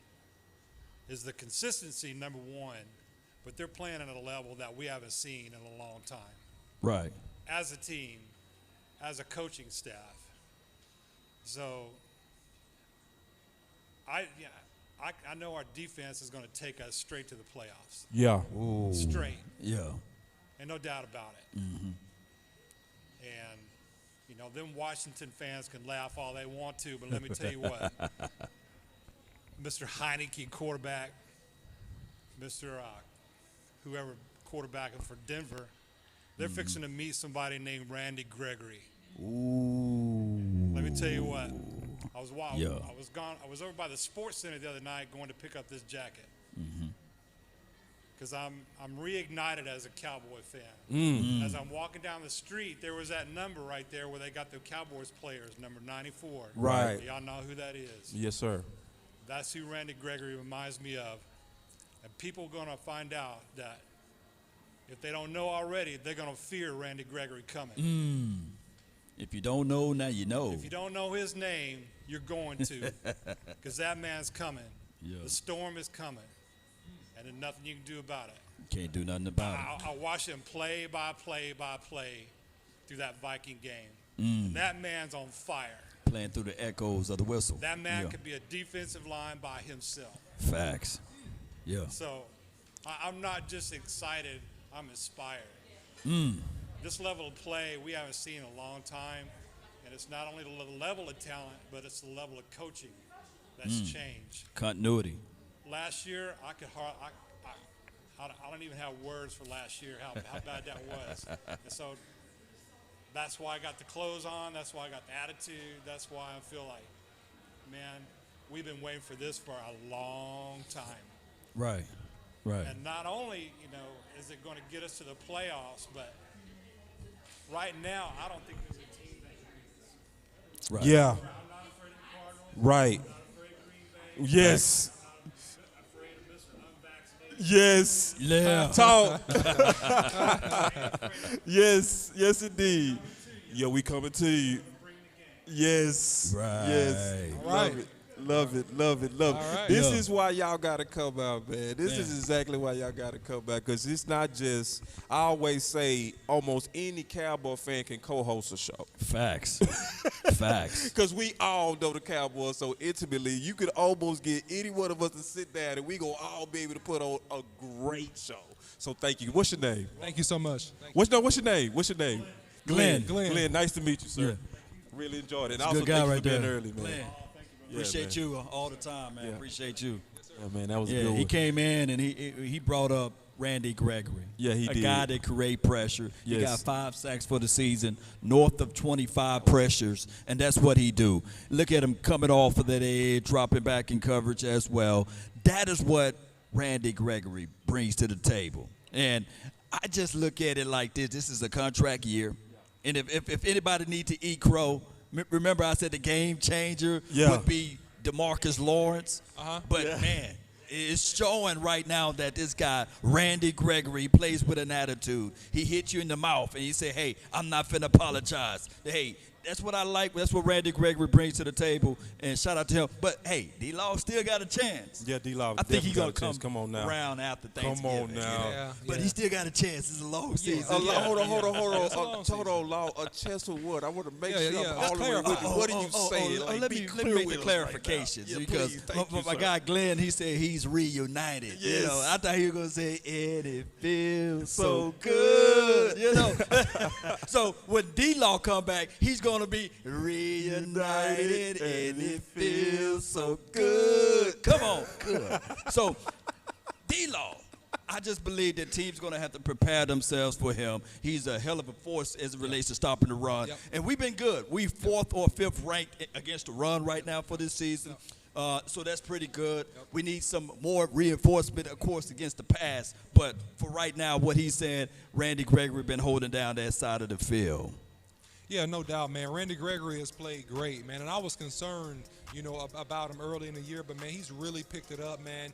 is the consistency, number one, but they're playing at a level that we haven't seen in a long time. Right. As a team, as a coaching staff. So I know our defense is going to take us straight to the playoffs. Yeah. Ooh. Straight. Yeah. And no doubt about it. Mm-hmm. And, you know, them Washington fans can laugh all they want to, but let me tell you what. Mr. Heineke, quarterback, Mr. Whoever quarterbacking for Denver, they're fixing to meet somebody named Randy Gregory. Ooh. Let me tell you what. I was Yeah. I was over by the Sports Center the other night going to pick up this jacket. Mm-hmm. Because I'm reignited as a Cowboy fan. As I'm walking down the street, there was that number right there where they got the Cowboys players, number 94. Right. Y'all know who that is. Yes, sir. That's who Randy Gregory reminds me of. And people are going to find out that if they don't know already, they're going to fear Randy Gregory coming. If you don't know, now you know. If you don't know his name, you're going to. Because that man's coming. Yeah. The storm is coming. And there's nothing you can do about it. Can't do nothing about it. I watched him play by play through that Viking game. Mm. That man's on fire. Playing through the echoes of the whistle. That man Yeah. could be a defensive line by himself. Facts. Yeah. So I'm not just excited, I'm inspired. This level of play we haven't seen in a long time. And it's not only the level of talent, but it's the level of coaching that's changed. Continuity. Last year, I don't even have words for last year, how bad that was. And so that's why I got the clothes on. That's why I got the attitude. That's why I feel like, man, we've been waiting for this for a long time. Right. Right. And not only, you know, is it going to get us to the playoffs, but right now, I don't think there's a team that can beat us. Right. Yeah. I'm not afraid of the Cardinals. Right. I'm not afraid of Green Bay. Yes. Afraid of Mr. Yeah. Unvaccinated. Talk. Yes. Yes, indeed. Yeah, we coming to you. Yes. Right. Yes. All right. Love it. Love it. Love it. All right. This Yeah. is why y'all got to come out, man. This is exactly why y'all got to come back, because it's not just, I always say almost any Cowboy fan can co-host a show. Facts. Facts. Because we all know the Cowboys so intimately, you could almost get any one of us to sit down and we going to all be able to put on a great show. So thank you. What's your name? thank you so much. Thank you. What's your name? What's your name? Glenn. Glenn, nice to meet you, sir. Yeah. Really enjoyed it. And That's a also good guy thank you right for being there. early, man. Glenn. Yeah, Appreciate man. you all the time, man. Yeah. Appreciate you. Yeah, man, that was a Yeah, good he one. came in and he brought up Randy Gregory. Yeah, he a did. guy that create pressure. He Yes. got 5 sacks for the season, north of 25 pressures, and that's what he do. Look at him coming off of that edge, dropping back in coverage as well. That is what Randy Gregory brings to the table. And I just look at it like this. This is a contract year. And if anybody need to eat crow, remember I said the game changer would be DeMarcus Lawrence. But, man, it's showing right now that this guy, Randy Gregory, plays with an attitude. He hits you in the mouth, and he say, hey, I'm not finna apologize. Hey, that's what I like. That's what Randy Gregory brings to the table, and shout out to him. But, hey, D-Law still got a chance. Yeah, D-Law I think definitely he's going got to a chance. Come on now. around after Come Thanksgiving. on now. Yeah, But yeah. he still got a chance. It's a long season. Hold on. It's a long Hold on, Law. A chance of what? I want to make Yeah, sure yeah, I'm let's all the way with clarify. you. What are you saying? Like, let be me clear make the with us right now. clarifications Yeah, because please. Thank you, my sir. guy Glenn, he said he's reunited. Yes. You know, I thought he was gonna say, and it feels so good. You know, so when D-Law come back, he's going to be reunited and it feels so good. Come on. Good. So, D-Law, I just believe that teams going to have to prepare themselves for him. He's a hell of a force as it relates to stopping the run. Yep. And we've been good. We 4th or 5th ranked against the run right now for this season. So that's pretty good. We need some more reinforcement, of course, against the pass. But for right now, what he said, Randy Gregory been holding down that side of the field. Yeah, no doubt, man. Randy Gregory has played great, man. And I was concerned, about him early in the year. But, man, he's really picked it up, man.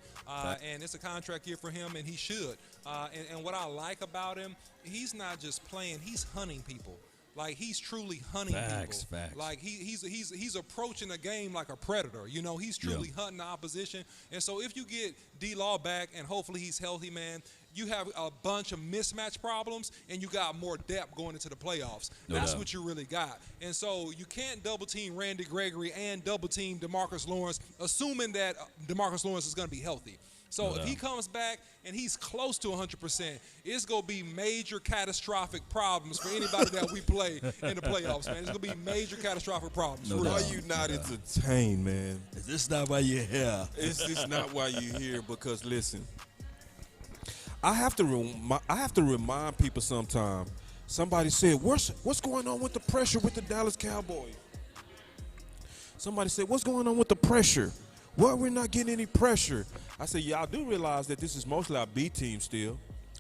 And it's a contract year for him, and he should. And what I like about him, he's not just playing. He's hunting people. Like, he's truly hunting people. Facts. Like, he's approaching a game like a predator. He's truly hunting the opposition. And so if you get D-Law back, and hopefully he's healthy, man, you have a bunch of mismatch problems, and you got more depth going into the playoffs. That's what you really got. And so you can't double-team Randy Gregory and double-team DeMarcus Lawrence, assuming that DeMarcus Lawrence is going to be healthy. So if he comes back and he's close to 100%, it's going to be major catastrophic problems for anybody that we play in the playoffs, man. It's going to be major catastrophic problems. Why you not entertained, man? Is this not why you're here? It's just not why you're here because, listen, I have to remind people sometimes. Somebody said, what's going on with the pressure with the Dallas Cowboys? Somebody said, what's going on with the pressure? Why we're not getting any pressure? I said, y'all do realize that this is mostly our B team still.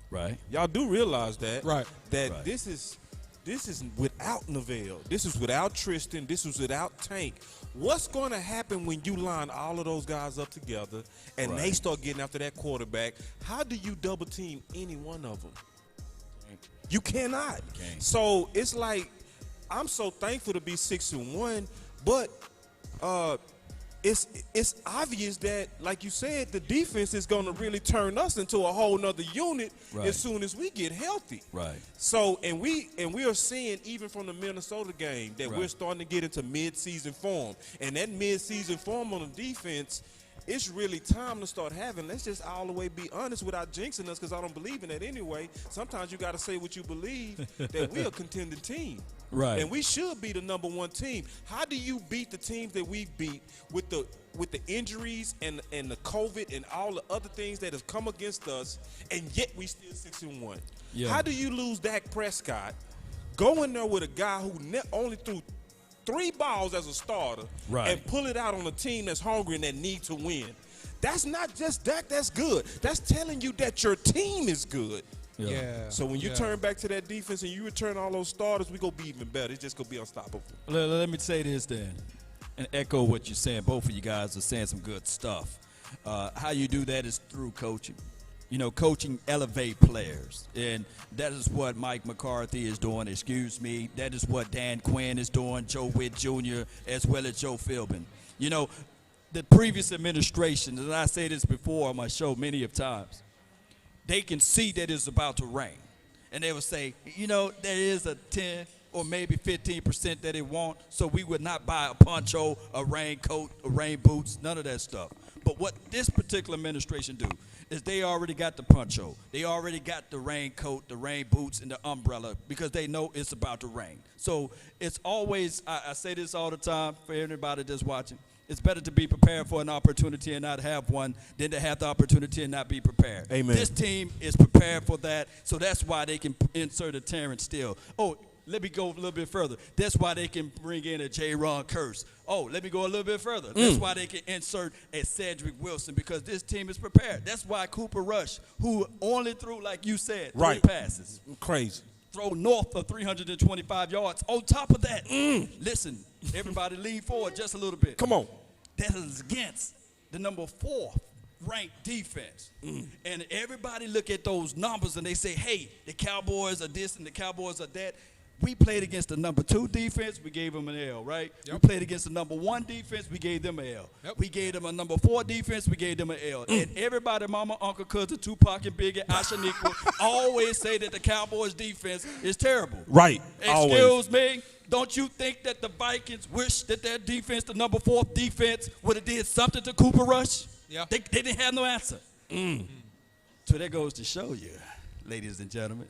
Right. Y'all do realize that. Right. That this is without Neville. This is without Tristan. This is without Tank. What's going to happen when you line all of those guys up together and they start getting after that quarterback? How do you double team any one of them? You cannot. So it's like I'm so thankful to be 6-1, but it's obvious that, like you said, the defense is going to really turn us into a whole nother unit as soon as we get healthy. Right. So and we are seeing even from the Minnesota game that we're starting to get into mid-season form, and that mid-season form on the defense. It's really time to start having. Let's just all the way be honest without jinxing us, because I don't believe in that anyway. Sometimes you got to say what you believe, that we're a contending team. Right. And we should be the number one team. How do you beat the teams that we beat with the injuries and the COVID and all the other things that have come against us, and yet we still 6-1? Yeah. How do you lose Dak Prescott, go in there with a guy who only threw 3 balls as a starter and pull it out on a team that's hungry and that need to win? That's not just Dak that's good. That's telling you that your team is good. Yeah. So when you turn back to that defense and you return all those starters, we going to be even better. It's just going to be unstoppable. Let me say this then, and echo what you're saying. Both of you guys are saying some good stuff. How you do that is through coaching. Coaching elevate players, and that is what Mike McCarthy is doing. That is what Dan Quinn is doing, Joe Witt Jr., as well as Joe Philbin. The previous administration, and I say this before on my show many of times, they can see that it's about to rain, and they will say, there is a 10 or maybe 15% that it won't, so we would not buy a poncho, a raincoat, a rain boots, none of that stuff. But what this particular administration do is they already got the poncho. They already got the raincoat, the rain boots, and the umbrella, because they know it's about to rain. So it's always, I say this all the time for anybody that's watching, it's better to be prepared for an opportunity and not have one than to have the opportunity and not be prepared. Amen. This team is prepared for that, so that's why they can insert a Terrence Steele. Oh, let me go a little bit further. That's why they can bring in a J-Ron Curse. Oh, let me go a little bit further. That's why they can insert a Cedric Wilson, because this team is prepared. That's why Cooper Rush, who only threw, like you said, 3 passes. Crazy. Throw north of 325 yards. On top of that, listen, everybody lean forward just a little bit. Come on. That is against the number 4 ranked defense. And everybody look at those numbers and they say, hey, the Cowboys are this and the Cowboys are that. We played against the number 2 defense, we gave them an L, right? We played against the number 1 defense, we gave them an L. We gave them a number 4 defense, we gave them an L. And everybody, mama, uncle, cousin, Tupac, and Biggie, Ashaniqua, always say that the Cowboys defense is terrible. Right. Excuse me, don't you think that the Vikings wish that their defense, the number 4 defense, would have did something to Cooper Rush? Yeah. They didn't have no answer. So that goes to show you, ladies and gentlemen,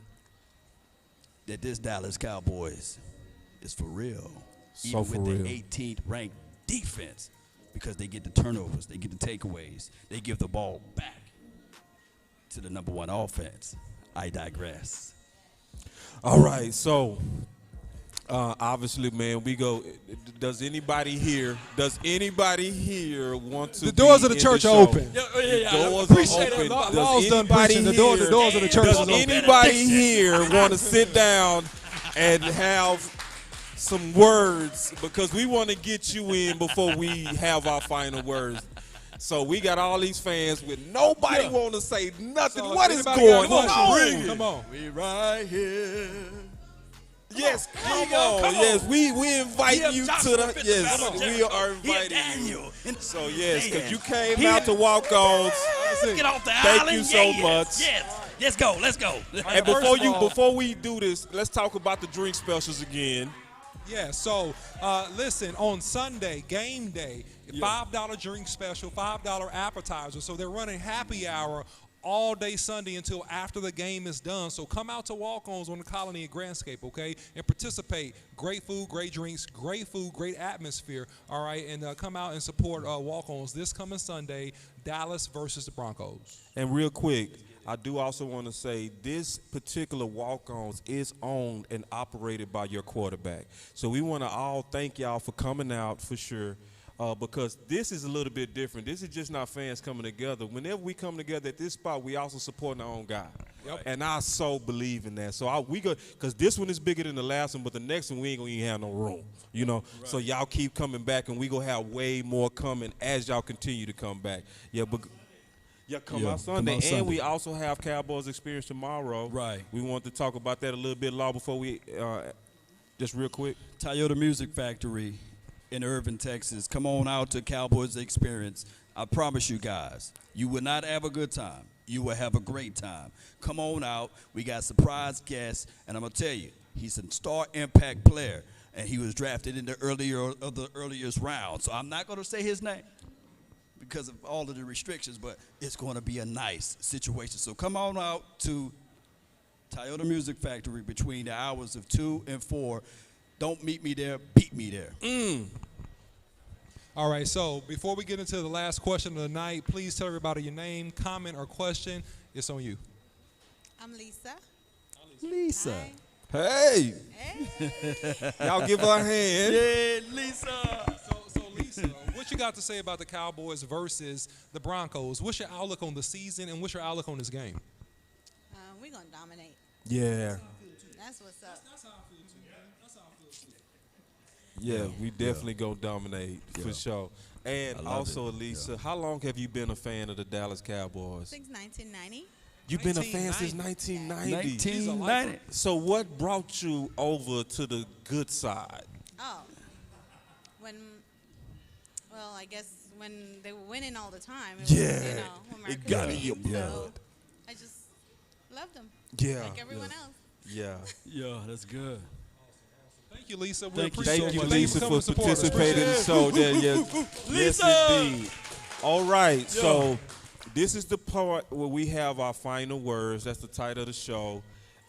that this Dallas Cowboys is for real. So even for with real. the 18th ranked defense, because they get the turnovers, they get the takeaways, they give the ball back to the number one offense. I digress. All right, so obviously, man, we go. Does anybody here want to? The doors be of the in church show? are open. Yeah. Doors Appreciate are it. open. Law's done anybody preaching. The here- doors of the church Does is open. anybody here want to sit down and have some words, because we want to get you in before we have our final words? So we got all these fans with nobody want to say nothing. So What is anybody got going a question? on? Bring it. Come on. We right here. Yes, come go, on. come Yes, on. we invite Here, you to Joshua the. fit the Yes, battle of we Jericho. are Here, inviting you. Daniel. And So yes, because Dan. you came Here. out to walk-ons. Get off the Thank island. you so yes. much. Yes. Let's go. Let's go. And before we do this, let's talk about the drink specials again. Yeah, so listen, on Sunday, game day, $5 drink special, $5 appetizer. So they're running happy hour all day Sunday until after the game is done. So come out to Walk-Ons on the Colony at Grandscape, okay, and participate. Great food, great drinks, great food, great atmosphere, all right, and come out and support Walk-Ons this coming Sunday, Dallas versus the Broncos. And real quick, I do also want to say this particular walk-ons is owned and operated by your quarterback. So we want to all thank y'all for coming out for sure, because this is a little bit different. This is just not fans coming together. Whenever we come together at this spot, we also supporting our own guy. Yep. And I so believe in that. So we go, because this one is bigger than the last one, but the next one we ain't gonna even have no room. You know, so y'all keep coming back, and we gonna have way more coming as y'all continue to come back. Yeah, but. Yeah, come out Sunday. out Sunday. And we also have Cowboys Experience tomorrow. Right. We want to talk about that a little bit, Law, before we, just real quick. Toyota Music Factory in Irving, Texas. Come on out to Cowboys Experience. I promise you guys, you will not have a good time. You will have a great time. Come on out. We got surprise guests, and I'm going to tell you, he's a star impact player, and he was drafted in the earliest round. So I'm not going to say his name because of all of the restrictions, but it's going to be a nice situation. So come on out to Toyota Music Factory between the hours of 2 and 4. Don't meet me there, beat me there. All right, so before we get into the last question of the night, please tell everybody your name, comment, or question. It's on you. I'm Lisa. Lisa. Hi. Hey, Hey. y'all give her a hand. Yeah, Lisa. So Lisa, what you got to say about the Cowboys versus the Broncos? What's your outlook on the season, and what's your outlook on this game? We're going to dominate. Yeah. That's what's up. Yeah, we definitely gonna dominate for sure. And also, Lisa, how long have you been a fan of the Dallas Cowboys? Since 1990. You've been a fan since 1990. 1990. So what brought you over to the good side? Oh. I guess when they were winning all the time. It was, America's it got in team, your blood. So I just loved them. Yeah. Like everyone else. Yeah. Yeah, that's good. Thank you, Lisa. We Thank you appreciate Thank you, it. Lisa, coming for to support us. participating in the show. Yes, Lisa! indeed. All right, so this is the part where we have our final words. That's the title of the show.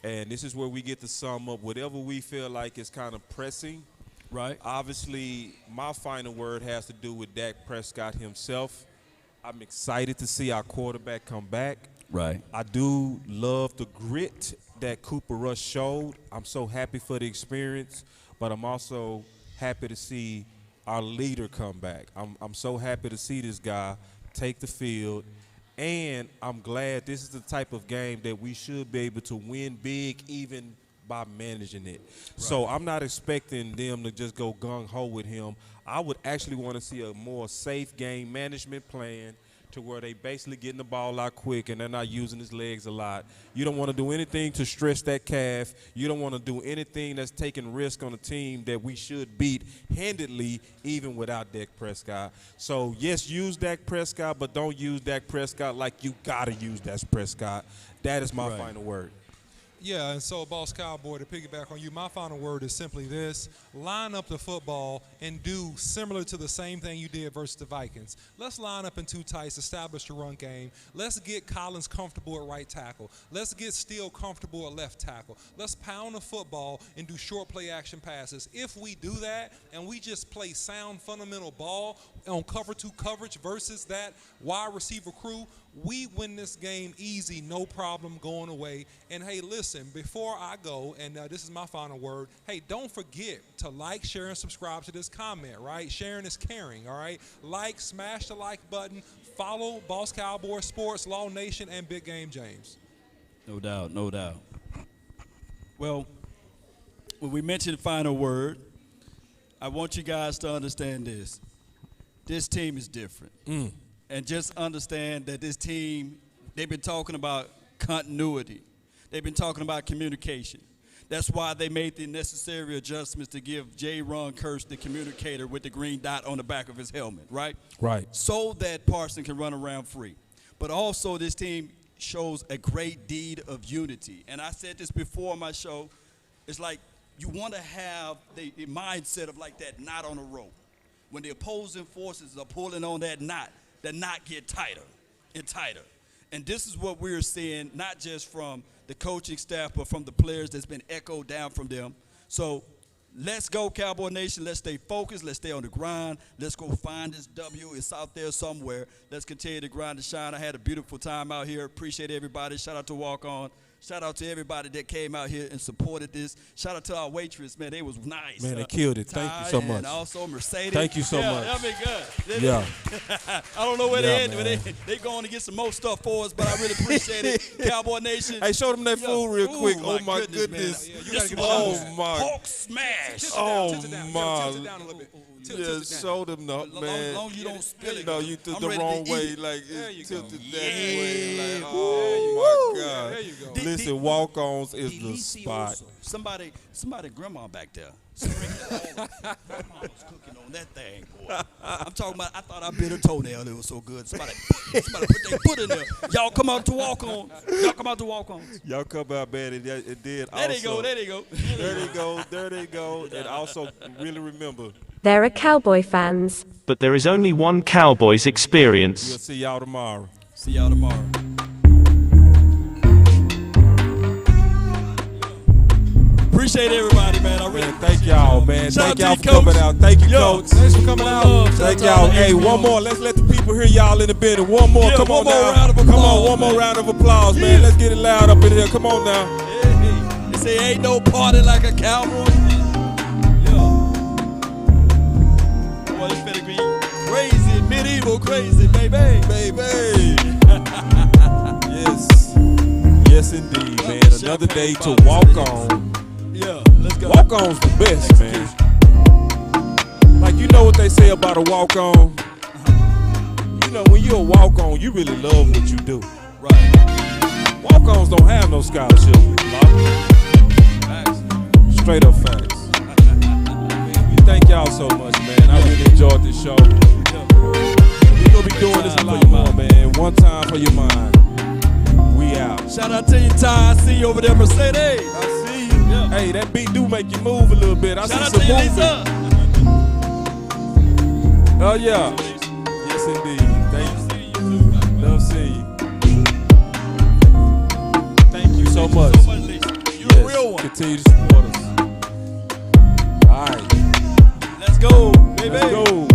And this is where we get to sum up whatever we feel like is kind of pressing. Right. Obviously, my final word has to do with Dak Prescott himself. I'm excited to see our quarterback come back. Right. I do love the grit that Cooper Rush showed. I'm so happy for the experience, but I'm also happy to see our leader come back. I'm so happy to see this guy take the field, and I'm glad this is the type of game that we should be able to win big even by managing it. Right. So I'm not expecting them to just go gung-ho with him. I would actually want to see a more safe game management plan to where they basically getting the ball out quick and they're not using his legs a lot. You don't want to do anything to stress that calf. You don't want to do anything that's taking risk on a team that we should beat handedly even without Dak Prescott. So, yes, use Dak Prescott, but don't use Dak Prescott like you got to use Dak Prescott. That is my final word. Yeah, and so, Boss Cowboy, to piggyback on you, my final word is simply this. Line up the football and do similar to the same thing you did versus the Vikings. Let's line up in two tights, establish the run game. Let's get Collins comfortable at right tackle. Let's get Steele comfortable at left tackle. Let's pound the football and do short play action passes. If we do that and we just play sound fundamental ball on cover two coverage versus that wide receiver crew, we win this game easy, no problem, going away. And, hey, listen, before I go, and this is my final word, hey, don't forget to like, share, and subscribe to this comment, right? Sharing is caring, all right? Like, smash the like button. Follow Boss Cowboy Sports, Law Nation, and Big Game James. No doubt, no doubt. Well, when we mentioned final word, I want you guys to understand this. This team is different. And just understand that this team, they've been talking about continuity. They've been talking about communication. That's why they made the necessary adjustments to give J. Ron Kirsch the communicator with the green dot on the back of his helmet, right? Right. So that Parson can run around free. But also this team shows a great deed of unity. And I said this before on my show. It's like you want to have the mindset of like that knot on a rope. When the opposing forces are pulling on that knot get tighter and tighter. And this is what we're seeing, not just from the coaching staff, but from the players that's been echoed down from them. So let's go, Cowboy Nation. Let's stay focused. Let's stay on the grind. Let's go find this W. It's out there somewhere. Let's continue to grind and shine. I had a beautiful time out here. Appreciate everybody. Shout out to Walk On. Shout out to everybody that came out here and supported this. Shout out to our waitress, man. They was nice. Man, they killed it. Thank you so much. And also Mercedes. Thank you so much. That'd be good. Yeah. I don't know where they at, man. but they going to get some more stuff for us, but I really appreciate it. Cowboy Nation. Hey, show them that food real quick. Ooh, Oh, my goodness. Yeah, you gotta give Oh, my. Hulk smash. Oh, Tilt it down. my. Tilt it down a little bit. Tilt Yeah, it down. show them the, man. Long you don't spill it. No, you took I'm the ready to wrong way. eat. Like, There you it's go. tilted that way. Like, oh, my God. There you go. Listen, walk-ons is the spot. Somebody, grandma back there. Grandma was cooking on that thing, boy. I'm talking about, I thought I bit her toenail. It was so good. Somebody put their foot in there. Y'all come out to walk on. Y'all come out, man. It did There they also. go. There they go. And also, really remember, There are Cowboy fans. But there is only one Cowboys we'll experience. see y'all tomorrow. See y'all tomorrow. Appreciate everybody, man. I really Thank y'all, man. Shout Thank y'all out for to you, coming Coach. out. Thank you, Yo, Coach. Thanks for coming out. Thank y'all. Hey, one more. Let's let the people hear y'all in the building. One more. Yeah, Come one on more now. round of Come applause, on. One more man. round of applause, man. Yeah. Let's get it loud up in here. Come on now. Hey, they say ain't no party like a cowboy. Yeah. Boy, this better be crazy, medieval crazy, baby. Yes. Yes, indeed, man. Another day to walk on. Yeah, let's go. Walk on's the best, man. Like, you know what they say about a walk on? You know, when you're a walk on, you really love what you do. Right. Walk ons don't have no scholarship. Facts. Straight up facts. Man, we thank y'all so much, man. I really enjoyed this show. We're going to be doing this a lot more, man. One time for your mind. We out. Shout out to you, Ty. I see you over there, Mercedes. I see you. Yeah. Hey, that beat do make you move a little bit. I Shout out see to some you, movement. Lisa. Oh, yeah. Yes, indeed. Thank you. Love seeing you. Thank you so much. So much, Lisa. You're a real one. Continue to support us. All right. Let's go, baby. Let's go.